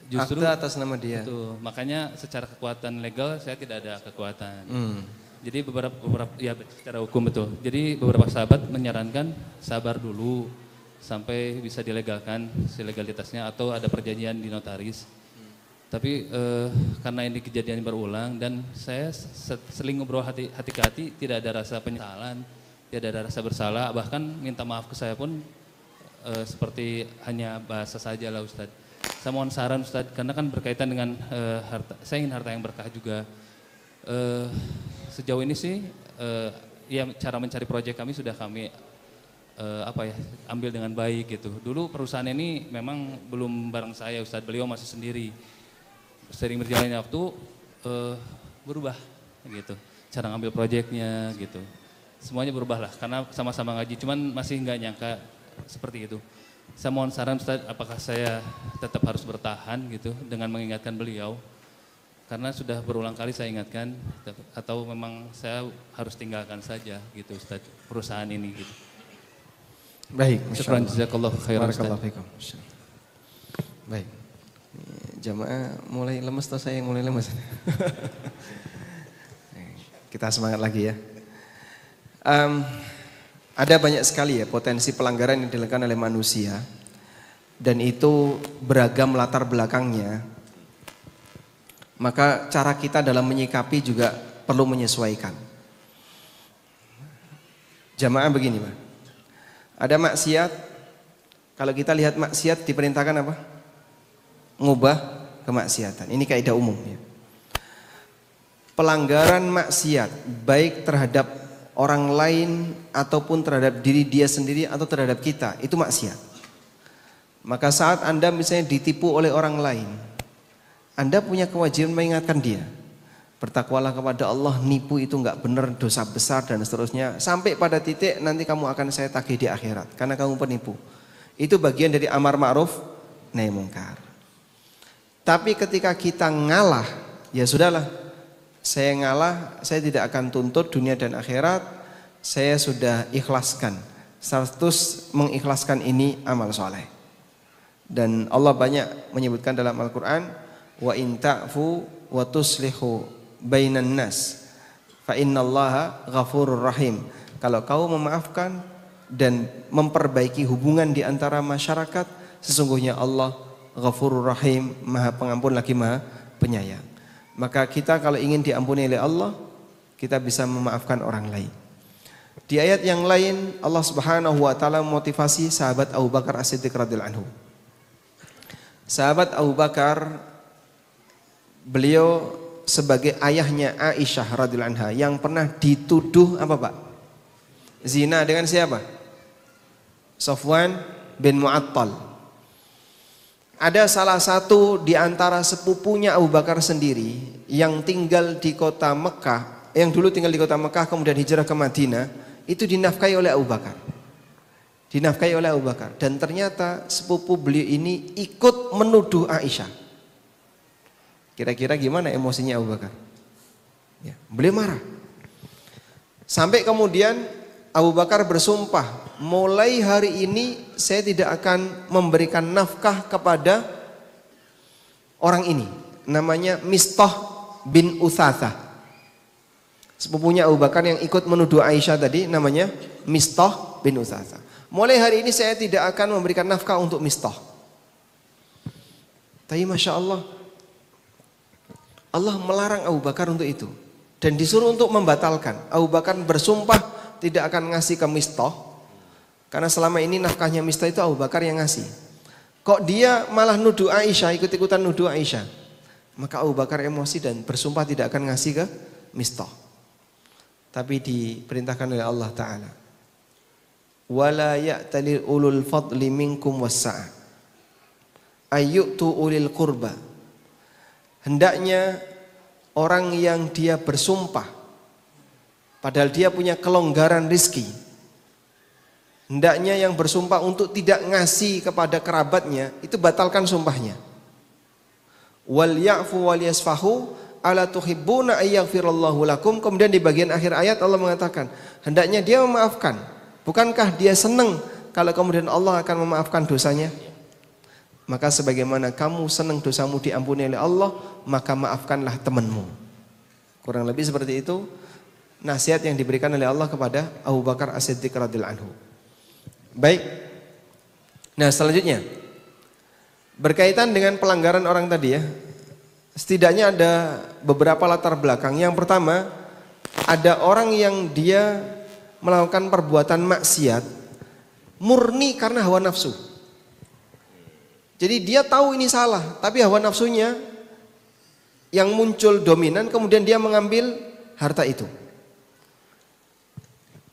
Justru Akte atas nama dia. itu, makanya secara kekuatan legal saya tidak ada kekuatan. Jadi beberapa ya secara hukum betul. Jadi beberapa sahabat menyarankan sabar dulu sampai bisa dilegalkan legalitasnya atau ada perjanjian di notaris. Tapi karena ini kejadian berulang dan saya seling ngobrol hati ke hati, tidak ada rasa penyesalan, tidak ada rasa bersalah, bahkan minta maaf ke saya pun seperti hanya bahasa saja lah Ustadz. Saya mohon saran Ustadz, karena kan berkaitan dengan harta, saya ingin harta yang berkah juga. Sejauh ini sih ya cara mencari proyek kami sudah kami ambil dengan baik gitu. Dulu perusahaan ini memang belum bareng saya Ustadz, beliau masih sendiri. Sering berjalannya waktu berubah gitu. Cara ngambil proyeknya gitu. Semuanya berubah lah karena sama-sama ngaji, cuman masih nggak nyangka seperti itu. Saya mohon saran Ustaz, apakah saya tetap harus bertahan gitu dengan mengingatkan beliau? Karena sudah berulang kali saya ingatkan, atau memang saya harus tinggalkan saja gitu Ustaz, perusahaan ini gitu. Baik, Syukran jazakallahu khairan Ustaz. Barakallahu fikum. Baik. Jamaah mulai lemes atau saya yang mulai lemes? Kita semangat lagi ya. Ada banyak sekali ya potensi pelanggaran yang dilakukan oleh manusia. Dan itu beragam latar belakangnya. Maka cara kita dalam menyikapi juga perlu menyesuaikan. Jamaah begini Pak. Ada maksiat. Kalau kita lihat maksiat diperintahkan apa? Ngubah kemaksiatan. Ini kaidah umum ya. Pelanggaran maksiat baik terhadap orang lain ataupun terhadap diri dia sendiri atau terhadap kita, itu maksiat. Maka saat Anda misalnya ditipu oleh orang lain, Anda punya kewajiban mengingatkan dia. Bertakwalah kepada Allah, nipu itu enggak benar, dosa besar dan seterusnya. Sampai pada titik nanti kamu akan saya tagih di akhirat karena kamu penipu. Itu bagian dari amar ma'ruf nahi mungkar. Tapi ketika kita ngalah, ya sudahlah. Saya ngalah, saya tidak akan tuntut dunia dan akhirat. Saya sudah ikhlaskan. Status mengikhlaskan ini amal soleh. Dan Allah banyak menyebutkan dalam Al-Quran, wa in ta'fu wa tuslihu bainan nas fa innallaha ghafurur rahim. Kalau kau memaafkan dan memperbaiki hubungan di antara masyarakat, sesungguhnya Allah ghafurur rahim, maha pengampun lagi maha penyayang. Maka kita kalau ingin diampuni oleh Allah, kita bisa memaafkan orang lain. Di ayat yang lain Allah Subhanahu wa taala memotivasi sahabat Abu Bakar As-Siddiq radhiyallahu anhu. Sahabat Abu Bakar, beliau sebagai ayahnya Aisyah radhiyallahu anha yang pernah dituduh apa Pak? Zina dengan siapa? Safwan bin Mu'attal. Ada salah satu di antara sepupunya Abu Bakar sendiri yang tinggal di kota Mekah, yang dulu tinggal di kota Mekah kemudian hijrah ke Madinah, itu dinafkahi oleh Abu Bakar. Dinafkahi oleh Abu Bakar, dan ternyata sepupu beliau ini ikut menuduh Aisyah. Kira-kira gimana emosinya Abu Bakar? Ya, beliau marah. Sampai kemudian Abu Bakar bersumpah, mulai hari ini saya tidak akan memberikan nafkah kepada orang ini. Namanya Mistah bin Utsatsah. Sepupunya Abu Bakar yang ikut menuduh Aisyah tadi namanya Mistah bin Utsatsah. Mulai hari ini saya tidak akan memberikan nafkah untuk Mistah. Tapi Masya Allah, Allah melarang Abu Bakar untuk itu. Dan disuruh untuk membatalkan. Abu Bakar bersumpah tidak akan ngasih ke Mistah. Karena selama ini nafkahnya Mistah itu Abu Bakar yang ngasih. Kok dia malah nuduh Aisyah, ikut-ikutan nuduh Aisyah. Maka Abu Bakar emosi dan bersumpah tidak akan ngasih ke Mistah. Tapi diperintahkan oleh Allah Ta'ala. Wala ya'talil ulul fadli minkum wassa'ah ayyutu ulil qurba. Hendaknya orang yang dia bersumpah padahal dia punya kelonggaran rizki, hendaknya yang bersumpah untuk tidak ngasih kepada kerabatnya, itu batalkan sumpahnya. Wal ya'fu wal yasfahu ala tuhibbuna ayyaghfirallahu lakum. Kemudian di bagian akhir ayat Allah mengatakan, hendaknya dia memaafkan. Bukankah dia senang kalau kemudian Allah akan memaafkan dosanya? Maka sebagaimana kamu senang dosamu diampuni oleh Allah, maka maafkanlah temanmu. Kurang lebih seperti itu nasihat yang diberikan oleh Allah kepada Abu Bakar As-Siddiq radhiyallahu anhu. Baik. Nah, selanjutnya berkaitan dengan pelanggaran orang tadi ya. Setidaknya ada beberapa latar belakang. Yang pertama, ada orang yang dia melakukan perbuatan maksiat murni karena hawa nafsu. Jadi dia tahu ini salah, tapi hawa nafsunya yang muncul dominan, kemudian dia mengambil harta itu.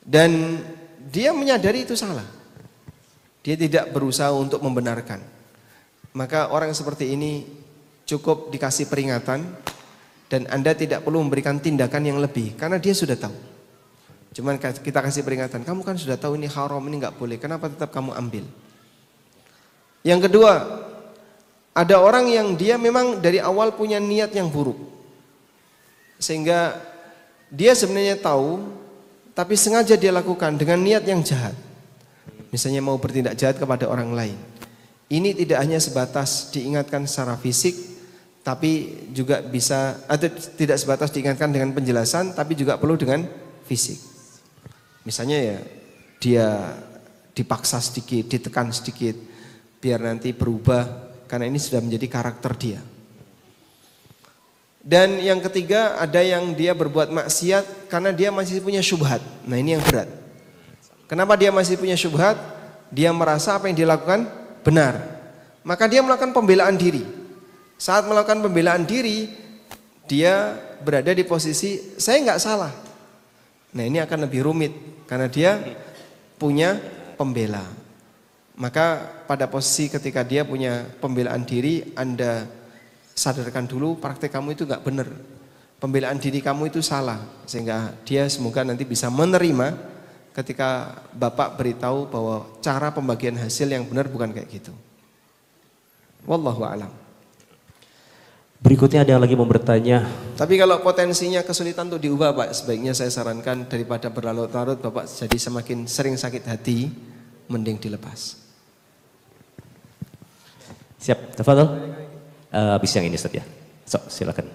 Dan dia menyadari itu salah. Dia tidak berusaha untuk membenarkan. Maka orang seperti ini cukup dikasih peringatan dan Anda tidak perlu memberikan tindakan yang lebih karena dia sudah tahu. Cuman kita kasih peringatan, kamu kan sudah tahu ini haram, ini nggak boleh, kenapa tetap kamu ambil? Yang kedua, ada orang yang dia memang dari awal punya niat yang buruk. Sehingga dia sebenarnya tahu, tapi sengaja dia lakukan dengan niat yang jahat. Misalnya mau bertindak jahat kepada orang lain. Ini tidak hanya sebatas diingatkan secara fisik, tapi juga bisa, atau tidak sebatas diingatkan dengan penjelasan, tapi juga perlu dengan fisik. Misalnya ya, dia dipaksa sedikit, ditekan sedikit, biar nanti berubah, karena ini sudah menjadi karakter dia. Dan yang ketiga, ada yang dia berbuat maksiat karena dia masih punya syubhat. Nah ini yang berat. Kenapa dia masih punya syubhat? Dia merasa apa yang dilakukan benar. Maka dia melakukan pembelaan diri. Saat melakukan pembelaan diri, dia berada di posisi, saya nggak salah. Nah ini akan lebih rumit karena dia punya pembela. Maka pada posisi ketika dia punya pembelaan diri, Anda sadarkan dulu praktek kamu itu nggak benar. Pembelaan diri kamu itu salah. Sehingga dia semoga nanti bisa menerima ketika Bapak beritahu bahwa cara pembagian hasil yang benar bukan kayak gitu. Wallahu a'lam. Berikutnya ada yang lagi mau bertanya. Tapi kalau potensinya kesulitan untuk diubah Pak, sebaiknya saya sarankan daripada berlarut-larut Bapak jadi semakin sering sakit hati, mending dilepas. Siap, tafadhol. Habis yang ini Ustaz ya. So, silakan.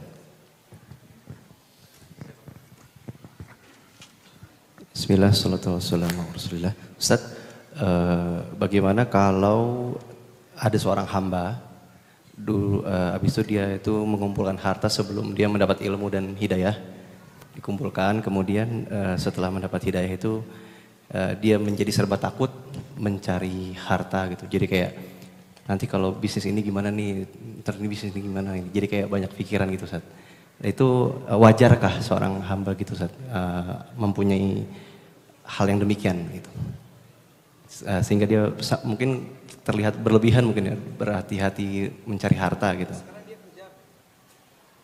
Bismillah, salatu wassalamu ala Rasulillah. Ustaz, bagaimana kalau ada seorang hamba dulu, habis itu dia itu mengumpulkan harta sebelum dia mendapat ilmu dan hidayah, dikumpulkan, kemudian setelah mendapat hidayah itu dia menjadi serba takut mencari harta gitu. Jadi kayak nanti kalau bisnis ini gimana nih, ntar ini bisnis ini gimana nih. Jadi kayak banyak pikiran gitu Ustaz. Itu wajarkah seorang hamba gitu Ustaz mempunyai hal yang demikian gitu, sehingga dia mungkin terlihat berlebihan mungkin ya, berhati-hati mencari harta gitu.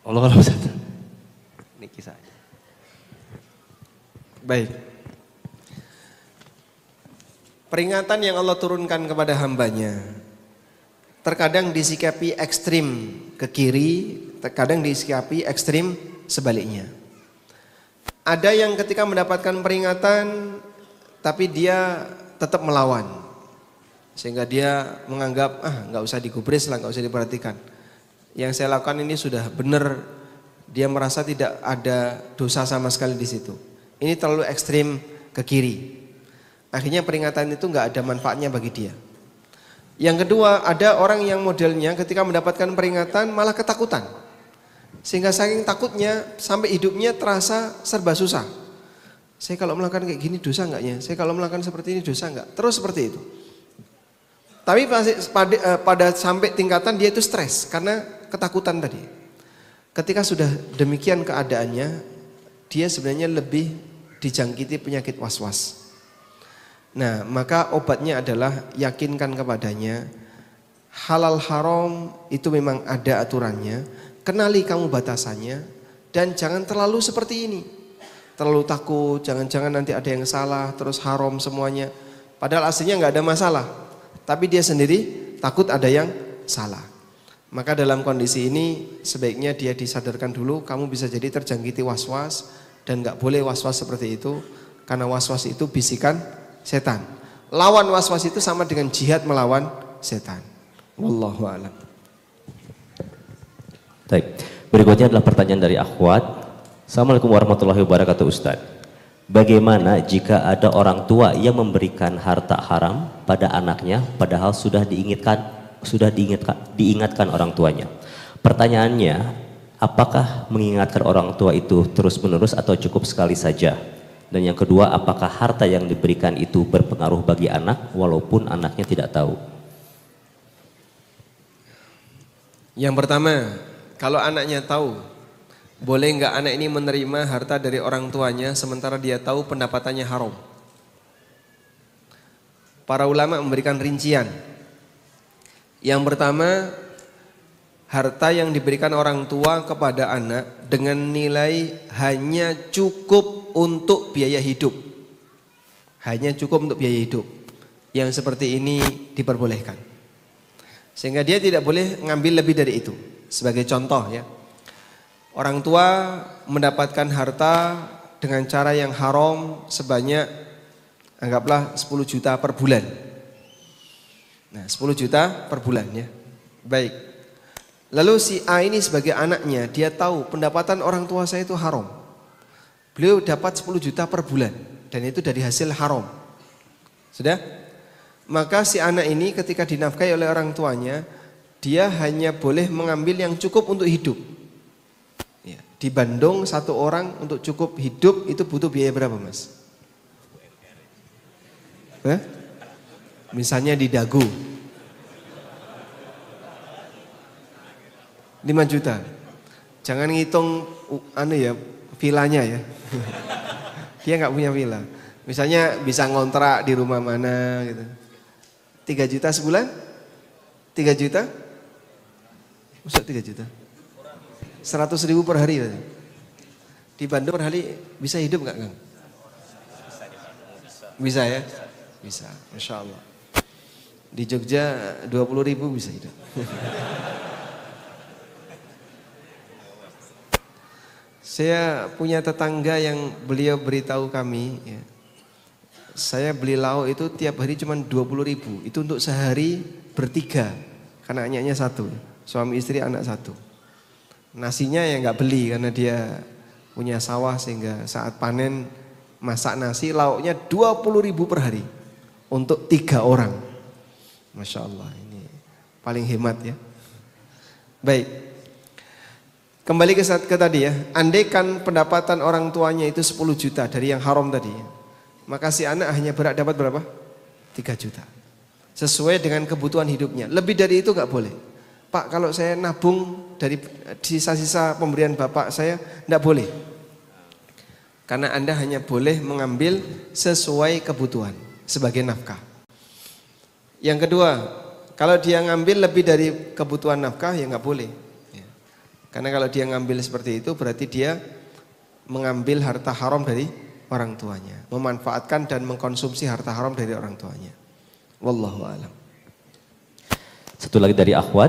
Allah Ustaz. Ini kisah aja. Baik. Peringatan yang Allah turunkan kepada hambanya terkadang disikapi ekstrim ke kiri, terkadang disikapi ekstrim sebaliknya. Ada yang ketika mendapatkan peringatan tapi dia tetap melawan. Sehingga dia menganggap nggak usah digubris lah, nggak usah diperhatikan. Yang saya lakukan ini sudah benar. Dia merasa tidak ada dosa sama sekali di situ. Ini terlalu ekstrim ke kiri. Akhirnya peringatan itu nggak ada manfaatnya bagi dia. Yang kedua, ada orang yang modelnya ketika mendapatkan peringatan malah ketakutan. Sehingga saking takutnya sampai hidupnya terasa serba susah. Saya kalau melakukan kayak gini dosa nggak ya? Saya kalau melakukan seperti ini dosa nggak? Terus seperti itu. Tapi pada sampai tingkatan dia itu stres karena ketakutan tadi. Ketika sudah demikian keadaannya, dia sebenarnya lebih dijangkiti penyakit was-was. Nah, maka obatnya adalah yakinkan kepadanya halal haram itu memang ada aturannya, kenali kamu batasannya dan jangan terlalu seperti ini. Terlalu takut, jangan-jangan nanti ada yang salah, terus haram semuanya. Padahal aslinya nggak ada masalah. Tapi dia sendiri takut ada yang salah. Maka dalam kondisi ini sebaiknya dia disadarkan dulu, kamu bisa jadi terjangkiti was-was dan gak boleh was-was seperti itu. Karena was-was itu bisikan setan. Lawan was-was itu sama dengan jihad melawan setan. Wallahu a'lam. Baik, berikutnya adalah pertanyaan dari akhwat. Assalamualaikum warahmatullahi wabarakatuh Ustaz. Bagaimana jika ada orang tua yang memberikan harta haram pada anaknya padahal sudah diingatkan orang tuanya? Pertanyaannya, apakah mengingatkan orang tua itu terus-menerus atau cukup sekali saja? Dan yang kedua, apakah harta yang diberikan itu berpengaruh bagi anak walaupun anaknya tidak tahu? Yang pertama, kalau anaknya tahu, boleh nggak anak ini menerima harta dari orang tuanya sementara dia tahu pendapatannya haram? Para ulama memberikan rincian. Yang pertama, harta yang diberikan orang tua kepada anak dengan nilai hanya cukup untuk biaya hidup. Hanya cukup untuk biaya hidup. Yang seperti ini diperbolehkan. Sehingga dia tidak boleh ngambil lebih dari itu. Sebagai contoh ya. Orang tua mendapatkan harta dengan cara yang haram sebanyak anggaplah 10 juta per bulan. Nah 10 juta per bulan ya. Baik. Lalu si A ini sebagai anaknya, dia tahu pendapatan orang tua saya itu haram. Beliau dapat 10 juta per bulan dan itu dari hasil haram. Sudah? Maka si anak ini ketika dinafkahi oleh orang tuanya, dia hanya boleh mengambil yang cukup untuk hidup. Ya, di Bandung satu orang untuk cukup hidup itu butuh biaya berapa mas? Misalnya di Dagu 5 juta. Jangan ngitung vilanya ya. Dia nggak punya villa. Misalnya bisa ngontrak di rumah mana gitu. 3 juta sebulan? 3 juta? Masa 3 juta? 100.000 per hari. Di Bandung per hari bisa hidup nggak Kang? Bisa ya? Bisa, Masya Allah. Di Jogja 20.000 bisa hidup. Saya punya tetangga yang beliau beritahu kami ya, saya beli lauk itu tiap hari cuma 20.000. Itu untuk sehari bertiga karena anaknya satu, suami istri anak satu. Nasinya ya nggak beli karena dia punya sawah sehingga saat panen masak nasi lauknya 20.000 per hari untuk 3 orang. Masya Allah, ini paling hemat ya. Baik. Kembali ke tadi ya, andaikan pendapatan orang tuanya itu 10 juta dari yang haram tadi, maka si anak hanya berhak dapat berapa? 3 juta. Sesuai dengan kebutuhan hidupnya. Lebih dari itu gak boleh. Pak, kalau saya nabung dari sisa-sisa pemberian bapak saya, gak boleh. Karena Anda hanya boleh mengambil sesuai kebutuhan sebagai nafkah. Yang kedua, kalau dia ngambil lebih dari kebutuhan nafkah ya gak boleh. Karena kalau dia ngambil seperti itu berarti dia mengambil harta haram dari orang tuanya. Memanfaatkan dan mengkonsumsi harta haram dari orang tuanya. Wallahu a'lam. Satu lagi dari akhwat.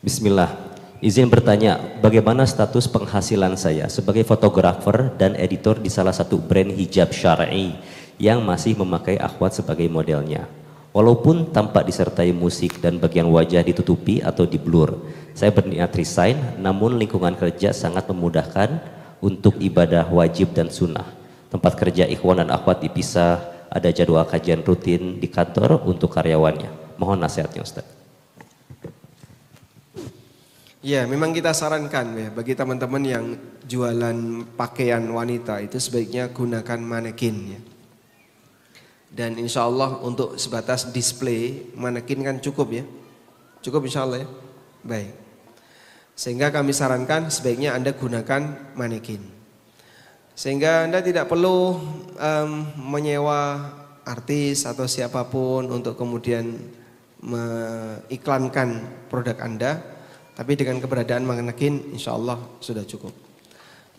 Bismillah. Izin bertanya, bagaimana status penghasilan saya sebagai fotografer dan editor di salah satu brand hijab syar'i yang masih memakai akhwat sebagai modelnya. Walaupun tampak disertai musik dan bagian wajah ditutupi atau diblur, saya berniat resign, namun lingkungan kerja sangat memudahkan untuk ibadah wajib dan sunnah. Tempat kerja ikhwan dan akhwat dipisah, ada jadwal kajian rutin di kantor untuk karyawannya. Mohon nasihatnya Ustaz. Ya, memang kita sarankan ya bagi teman-teman yang jualan pakaian wanita itu sebaiknya gunakan manekin ya. Dan insya Allah untuk sebatas display manekin kan cukup ya. Cukup insya Allah ya. Baik. Sehingga kami sarankan sebaiknya Anda gunakan manekin. Sehingga Anda tidak perlu menyewa artis atau siapapun untuk kemudian mengiklankan produk Anda. Tapi dengan keberadaan manekin insya Allah sudah cukup.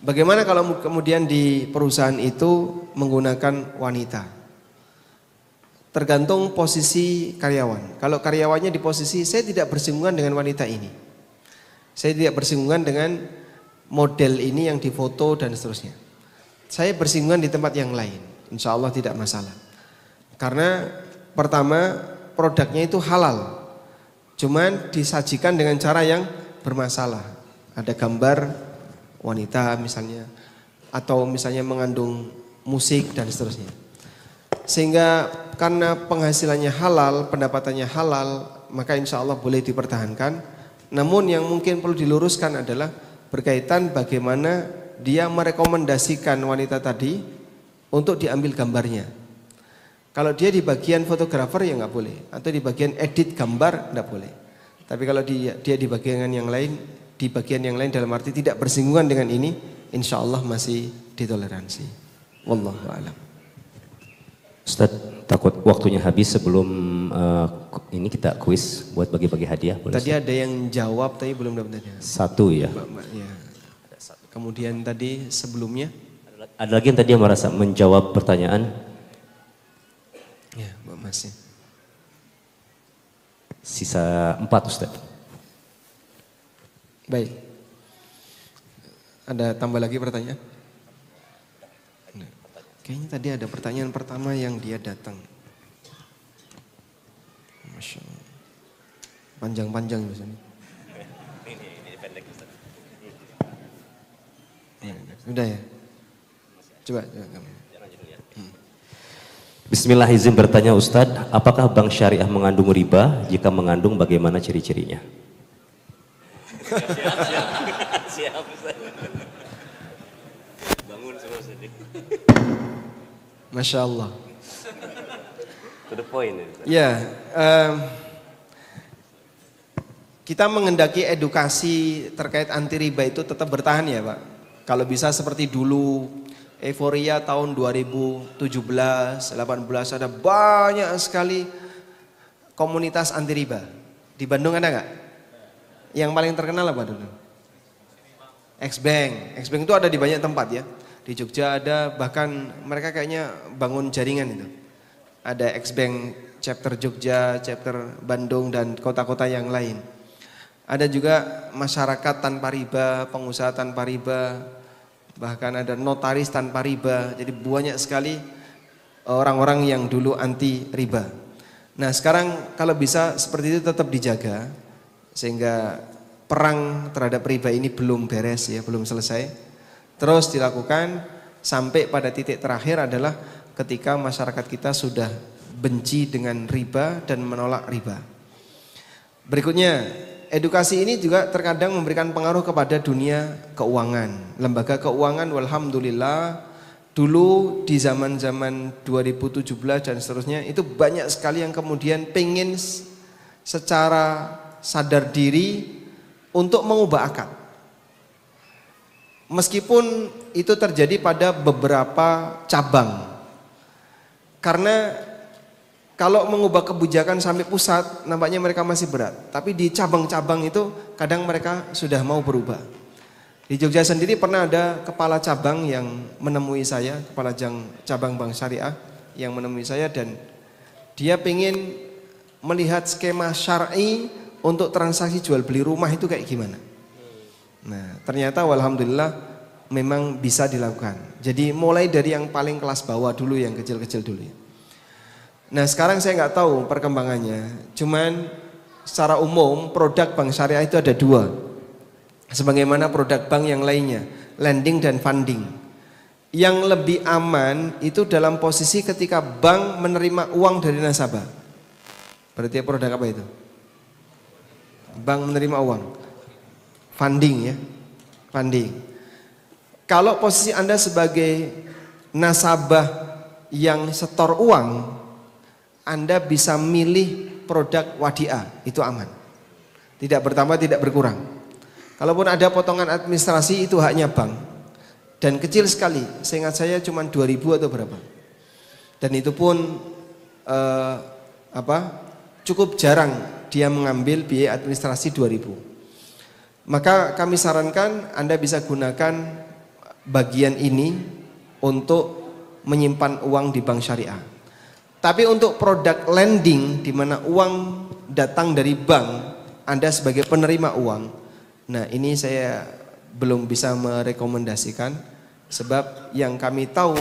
Bagaimana kalau kemudian di perusahaan itu menggunakan wanita? Tergantung posisi karyawan. Kalau karyawannya di posisi saya tidak bersinggungan dengan wanita ini, saya tidak bersinggungan dengan model ini yang difoto dan seterusnya, saya bersinggungan di tempat yang lain, insya Allah tidak masalah. Karena pertama produknya itu halal, cuman disajikan dengan cara yang bermasalah. Ada gambar wanita misalnya, atau misalnya mengandung musik dan seterusnya. Sehingga karena penghasilannya halal, pendapatannya halal, maka insya Allah boleh dipertahankan. Namun yang mungkin perlu diluruskan adalah berkaitan bagaimana dia merekomendasikan wanita tadi untuk diambil gambarnya. Kalau dia di bagian fotografer ya nggak boleh, atau di bagian edit gambar nggak boleh. Tapi kalau dia di bagian yang lain, dalam arti tidak bersinggungan dengan ini, insya Allah masih ditoleransi. Wallahu a'lam. Ustadz, takut waktunya habis sebelum ini kita kuis buat bagi-bagi hadiah. Boleh, Tadi Ustadz? ada yang jawab tapi belum dapat hadiah. Satu ya. Mbak-mbaknya. Kemudian tadi sebelumnya. Ada lagi yang tadi yang merasa menjawab pertanyaan. Ya, Mbak Masnya. Sisa 4 Ustadz. Baik. Ada tambah lagi pertanyaan? Kayaknya tadi ada pertanyaan pertama yang dia datang. Masya Allah. Panjang-panjang biasanya. Udah ya? Coba kamu. Bismillah, izin bertanya Ustadz, apakah bank syariah mengandung riba? Jika mengandung, bagaimana ciri-cirinya? Siap, bangun semua sedih. Masya Allah. To the point. Ya, kita mengendaki edukasi terkait anti riba itu tetap bertahan ya Pak. Kalau bisa seperti dulu, euforia tahun 2017, 18 ada banyak sekali komunitas anti riba. Di Bandung ada nggak? Yang paling terkenal apa dulu? X-Bank. X-Bank itu ada di banyak tempat ya. Di Jogja ada, bahkan mereka kayaknya bangun jaringan itu. Ada X-Bank chapter Jogja, chapter Bandung dan kota-kota yang lain. Ada juga masyarakat tanpa riba, pengusaha tanpa riba, bahkan ada notaris tanpa riba. Jadi banyak sekali orang-orang yang dulu anti riba. Nah sekarang kalau bisa seperti itu tetap dijaga, sehingga perang terhadap riba ini belum beres ya, belum selesai. Terus dilakukan sampai pada titik terakhir adalah ketika masyarakat kita sudah benci dengan riba dan menolak riba. Berikutnya, edukasi ini juga terkadang memberikan pengaruh kepada dunia keuangan. Lembaga keuangan walhamdulillah dulu di zaman-zaman 2017 dan seterusnya itu banyak sekali yang kemudian pengen secara sadar diri untuk mengubah akal. Meskipun itu terjadi pada beberapa cabang. Karena kalau mengubah kebijakan sampai pusat nampaknya mereka masih berat. Tapi di cabang-cabang itu kadang mereka sudah mau berubah. Di Jogja sendiri pernah ada kepala cabang yang menemui saya, kepala cabang Bank Syariah yang menemui saya dan dia pengen melihat skema syar'i untuk transaksi jual beli rumah itu kayak gimana. Nah ternyata walhamdulillah memang bisa dilakukan. Jadi mulai dari yang paling kelas bawah dulu, yang kecil-kecil dulu. Nah sekarang saya nggak tahu perkembangannya. Cuman secara umum produk bank syariah itu ada dua. Sebagaimana produk bank yang lainnya, lending dan funding. Yang lebih aman itu dalam posisi ketika bank menerima uang dari nasabah. Berarti produk apa itu? Bank menerima uang. Funding ya, funding. Kalau posisi Anda sebagai nasabah yang setor uang, Anda bisa milih produk wadiah, itu aman. Tidak bertambah, tidak berkurang. Kalaupun ada potongan administrasi itu haknya bank. Dan kecil sekali, seingat saya cuma 2.000 atau berapa. Dan itu pun cukup jarang dia mengambil biaya administrasi 2.000. Maka kami sarankan Anda bisa gunakan bagian ini untuk menyimpan uang di bank syariah. Tapi untuk produk lending di mana uang datang dari bank, Anda sebagai penerima uang. Nah, ini saya belum bisa merekomendasikan sebab yang kami tahu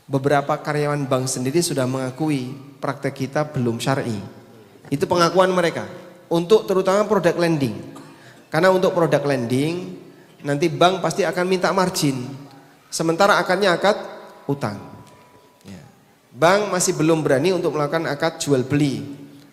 beberapa karyawan bank sendiri sudah mengakui praktek kita belum syar'i. Itu pengakuan mereka untuk terutama produk lending. Karena untuk produk lending nanti bank pasti akan minta margin, sementara akadnya akad utang. Ya. Bank masih belum berani untuk melakukan akad jual beli.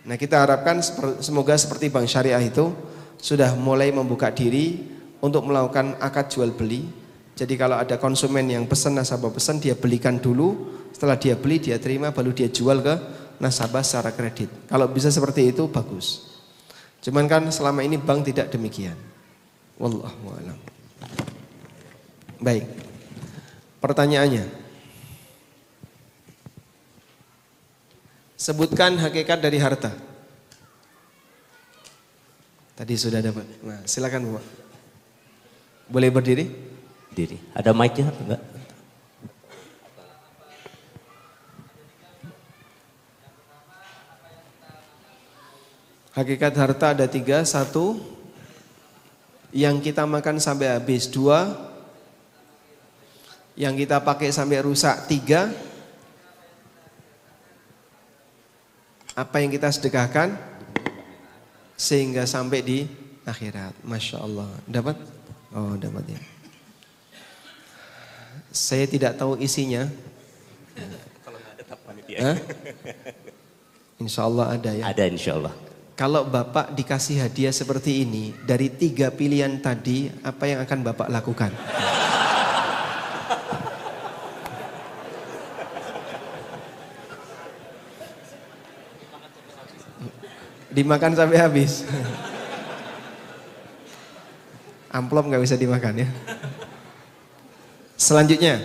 Nah kita harapkan semoga seperti bank syariah itu sudah mulai membuka diri untuk melakukan akad jual beli. Jadi kalau ada konsumen yang pesan, nasabah pesan, dia belikan dulu. Setelah dia beli, dia terima, baru dia jual ke nasabah secara kredit. Kalau bisa seperti itu bagus. Cuman kan selama ini bank tidak demikian. Wallahu a'lam. Baik. Pertanyaannya. Sebutkan hakikat dari harta. Tadi sudah dapat. Nah, silakan Bapak. Boleh berdiri? Diri. Ada mic-nya enggak? Hakikat harta ada 3. 1, yang kita makan sampai habis. 2, yang kita pakai sampai rusak. 3, apa yang kita sedekahkan sehingga sampai di akhirat. Masya Allah. Dapat? Oh, dapat ya. Saya tidak tahu isinya. Kalau nggak ada tak panitia. Hah? Insya Allah ada ya. Ada insya Allah. Kalau Bapak dikasih hadiah seperti ini, dari 3 pilihan tadi, apa yang akan Bapak lakukan? Dimakan sampai habis. Amplop nggak bisa dimakan ya. Selanjutnya.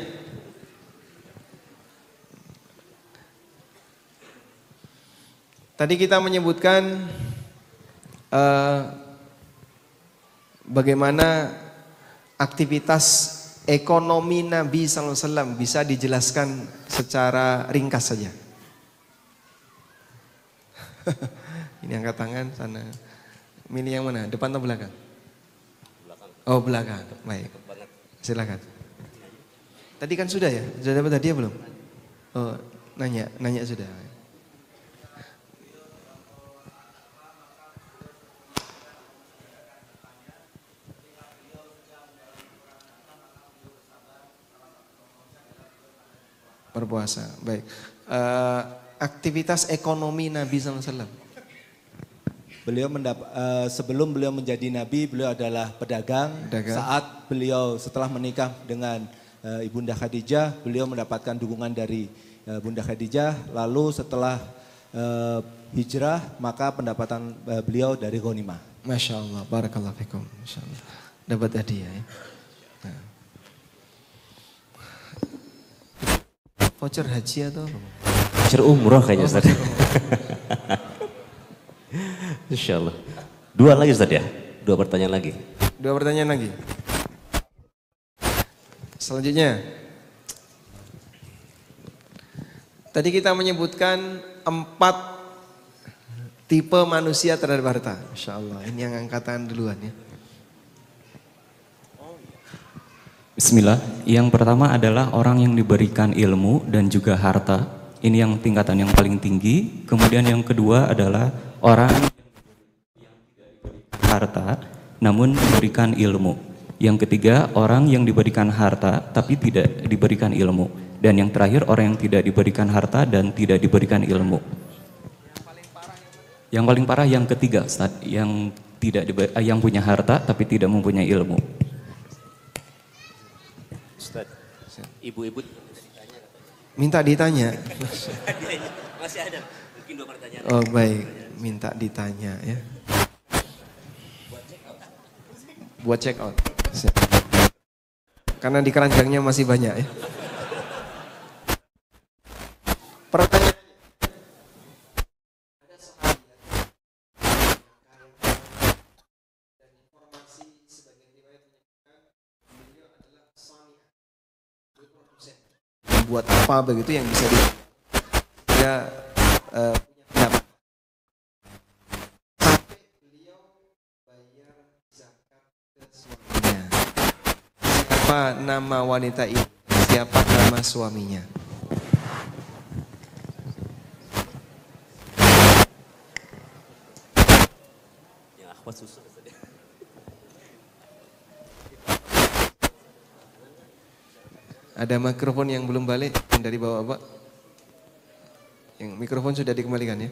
Tadi kita menyebutkan bagaimana aktivitas ekonomi Nabi SAW bisa dijelaskan secara ringkas saja. Ini angkat tangan sana. Milih yang mana? Depan atau belakang? Oh belakang. Baik. Silakan. Tadi kan sudah ya? Sudah dapat hadiah belum? Oh nanya sudah. Berpuasa, baik. Aktivitas ekonomi Nabi SAW. Sebelum beliau menjadi nabi, beliau adalah pedagang. Saat beliau setelah menikah dengan Ibunda Khadijah, beliau mendapatkan dukungan dari Bunda Khadijah. Lalu setelah hijrah, maka pendapatan beliau dari ghanimah. Masya Allah, barakallahu fikum. Masya Allah. Dapat hadiah ya. Nah. Voucher haji atau apa? Voucher umroh kayaknya Ustaz. Insya Allah. 2 lagi Ustaz ya? 2 pertanyaan lagi. 2 pertanyaan lagi. Selanjutnya. Tadi kita menyebutkan 4 tipe manusia terhadap harta. Masya Allah, ini yang angkatan duluan ya. Bismillah, yang pertama adalah orang yang diberikan ilmu dan juga harta. Ini yang tingkatan yang paling tinggi. Kemudian yang kedua adalah orang yang diberikan harta namun diberikan ilmu. Yang ketiga, orang yang diberikan harta tapi tidak diberikan ilmu. Dan yang terakhir, orang yang tidak diberikan harta dan tidak diberikan ilmu. Yang paling parah yang ketiga, Ustaz, yang punya harta tapi tidak mempunyai ilmu. Ustaz, ibu-ibu minta ditanya. Masih ada, mungkin 2 pertanyaan. Oh baik, minta ditanya ya. Buat check out. Karena di keranjangnya masih banyak ya. Pertanyaan. Buat apa begitu yang bisa dia punya pendapat. Sampai beliau bayar zakat ke suaminya. Siapa nama wanita itu? Siapa nama suaminya? Yang akhwat susah Ustaz ya. Ada mikrofon yang belum balik yang dari bapak-bapak. Yang mikrofon sudah dikembalikan ya?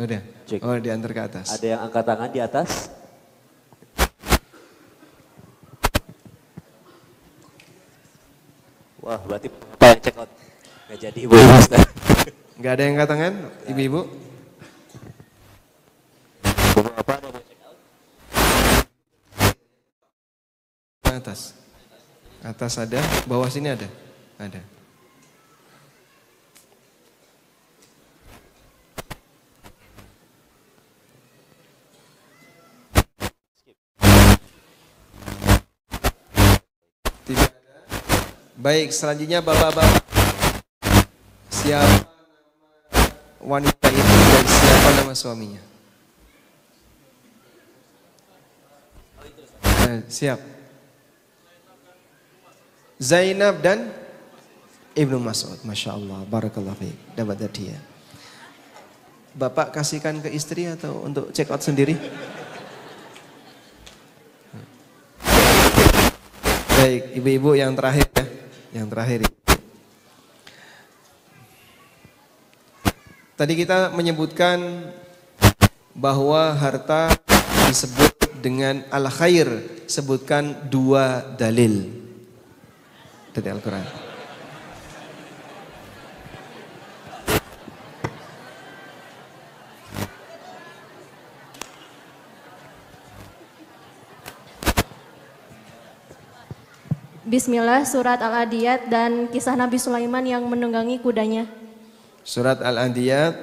Udah. Cek. Oh, diantar ke atas. Ada yang angkat tangan di atas? Wah, berarti Pak yang check out. Gak jadi ibu-ibu Ustaz. Enggak ada yang angkat tangan, ibu-ibu? Bapak ada yang check out? Atas. Atas ada, bawah sini ada? Ada. Tidak ada. Baik, selanjutnya bapak-bapak. Siapa nama wanita itu dan siapa nama suaminya? Siap. Zainab dan Ibnu Mas'ud. Masya Allah, barakallahu fiik. Dapat hadiah. Bapak kasihkan ke istri atau untuk check out sendiri? Baik, ibu-ibu yang terakhir ya. Yang terakhir. Tadi kita menyebutkan bahwa harta disebut dengan al-khair, sebutkan 2 dalil dari Al-Quran. Bismillah, surat Al-Adiyat dan kisah Nabi Sulaiman yang menunggangi kudanya. Surat Al-Adiyat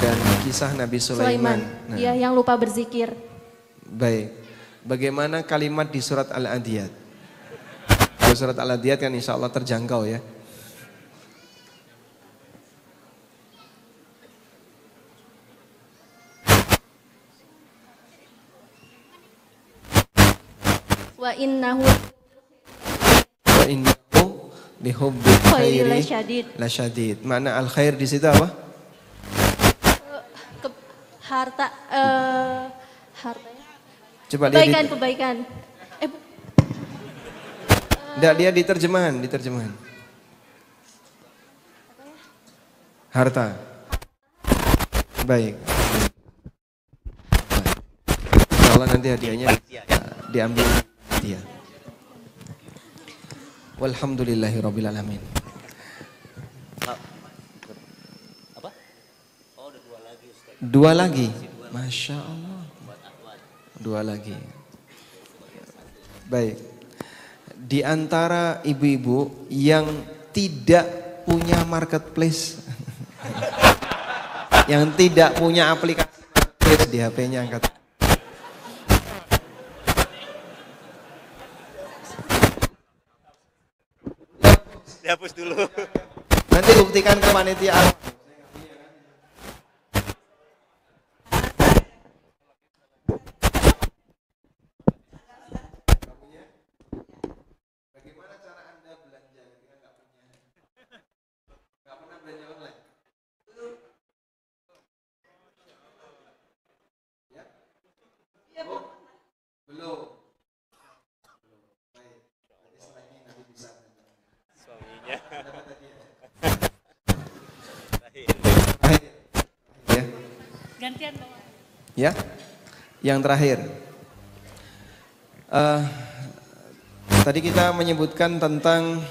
dan kisah Nabi Sulaiman. Iya, yang lupa berzikir. Baik, bagaimana kalimat di surat Al-Adiyat? Kalau surat Al-Adiyat kan insya Allah terjangkau ya. Wa innahu lihubbil khairi khairi lasyadid. Makna al-khair di situ apa? Harta, hartanya. Coba lihat. Kebaikan. Enggak, lihat di terjemahan, Harta. Baik. Insyaallah nanti hadiahnya diambil dia. Walhamdulillahirabbil alamin. Apa? Oh, ada 2 lagi Ustaz. 2 lagi. Masya Allah. 2 lagi. Baik. Di antara ibu-ibu yang tidak punya marketplace, yang tidak punya aplikasi marketplace di HP-nya, angkat. Dihapus dulu. Nanti buktikan ke panitia. Bagaimana cara Anda belanja ketika nggak punya? Nggak pernah belanja online? Ya? Oh, belum. Baik. Jadi setelah ini nanti bisa. Suaminya. Ya. Gantian dong. Ya. Yang terakhir. Tadi kita menyebutkan tentang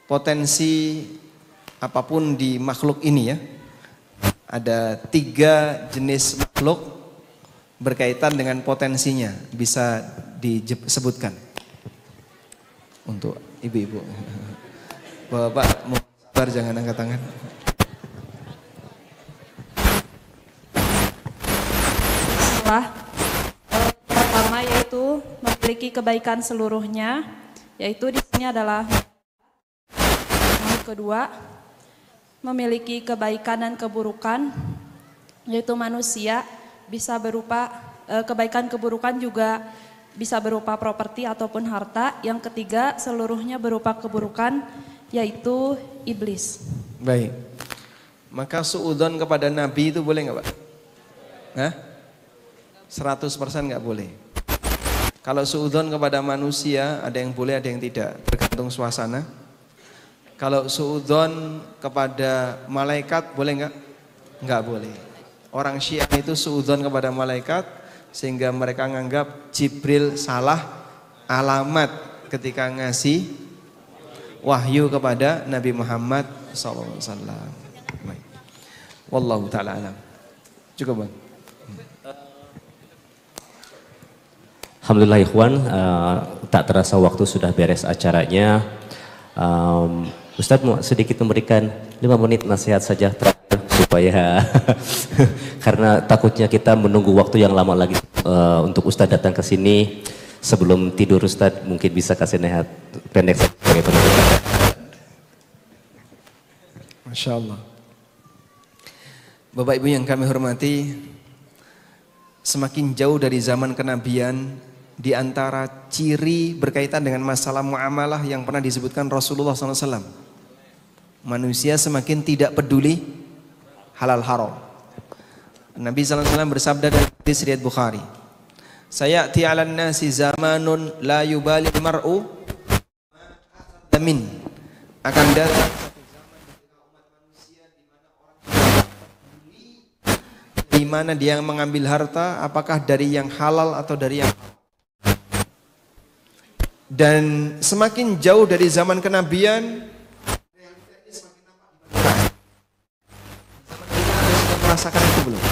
potensi apapun di makhluk ini ya. Ada 3 jenis makhluk berkaitan dengan potensinya. Bisa disebutkan untuk ibu-ibu. Bapak mau sabar, jangan angkat tangan. Pertama yaitu memiliki kebaikan seluruhnya, yaitu di sini adalah yang kedua memiliki kebaikan dan keburukan, yaitu manusia bisa berupa kebaikan keburukan juga bisa berupa properti ataupun harta. Yang ketiga seluruhnya berupa keburukan, yaitu iblis. Baik. Maka suudzon kepada Nabi itu boleh nggak Pak? Hah? 100% nggak boleh. Kalau suudzon kepada manusia ada yang boleh, ada yang tidak, tergantung suasana. Kalau suudzon kepada malaikat boleh nggak? Nggak boleh. Orang Syiah itu suudzon kepada malaikat sehingga mereka menganggap Jibril salah alamat ketika ngasih wahyu kepada Nabi Muhammad SAW. Wallahu ta'ala alam. Cukup Bang. Alhamdulillah ikhwan, tak terasa waktu sudah beres acaranya. Ustadz mau sedikit memberikan 5 menit nasihat saja terakhir supaya karena takutnya kita menunggu waktu yang lama lagi untuk Ustadz datang ke sini. sebelum tidur Ustadz mungkin bisa kasih nasihat pendek sebagai penutup. Masya Allah. Bapak Ibu yang kami hormati, semakin jauh dari zaman kenabian, di antara ciri berkaitan dengan masalah muamalah yang pernah disebutkan Rasulullah SAW, manusia semakin tidak peduli halal haram. Nabi SAW bersabda dalam hadis riwayat Bukhari, sayati 'alan nasi zamanun la yubali mar'u min, akan datang di mana dia mengambil harta apakah dari yang halal atau dari yang haram. Dan semakin jauh dari zaman kenabian, merasakan itu belum?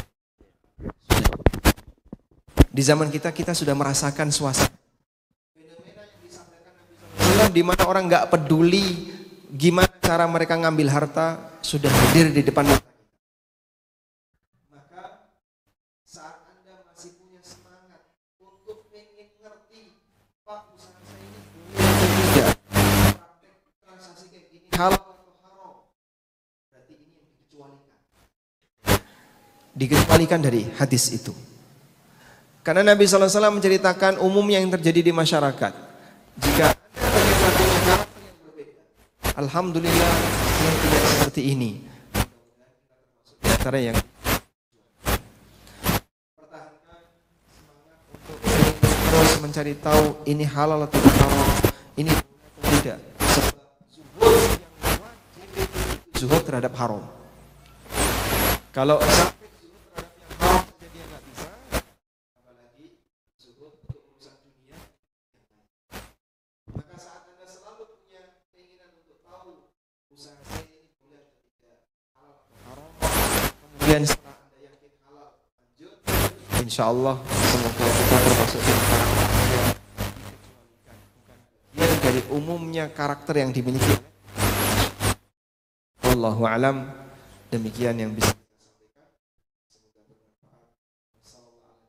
Di zaman kita sudah merasakan suasana di mana orang nggak peduli gimana cara mereka ngambil harta, sudah hadir di depan mata. Maka saat Anda masih punya semangat untuk ingin ngerti, Pak, usaha saya ini boleh atau tidak, praktek transaksi kayak gini halal atau haram, berarti ini yang dikecualikan dari hadis itu. Karena Nabi SAW menceritakan umum yang terjadi di masyarakat. Jika Anda punya karakter yang berbeda, alhamdulillah yang tidak seperti ini. Di antara yang pertahankan semangat untuk terus mencari tahu ini halal atau haram, ini atau tidak. Sebab zuhud yang wajib zuhud terhadap haram. Kalau kemudian setelah Anda yakin halal, lanjut, insya Allah semoga kita termasuk yang dikecualikan, bukan dari umumnya karakter yang dimiliki. Wallahu alam, demikian yang bisa kita sampaikan. Semoga bermanfaat. Sallallahu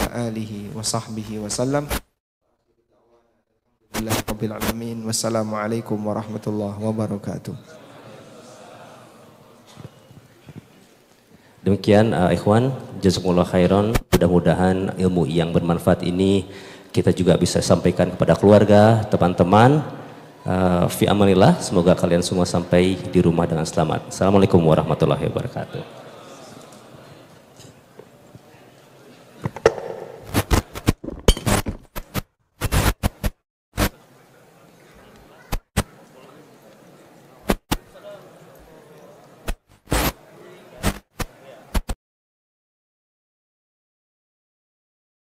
alaihi wa sahbihi wasallam. Alhamdulillahirabbil alamin. Wassalamualaikum warahmatullahi wabarakatuh. Demikian ikhwan, jazakumullah khairan. Mudah-mudahan ilmu yang bermanfaat ini kita juga bisa sampaikan kepada keluarga, teman-teman. Fi amanillah, semoga kalian semua sampai di rumah dengan selamat. Assalamualaikum warahmatullahi wabarakatuh.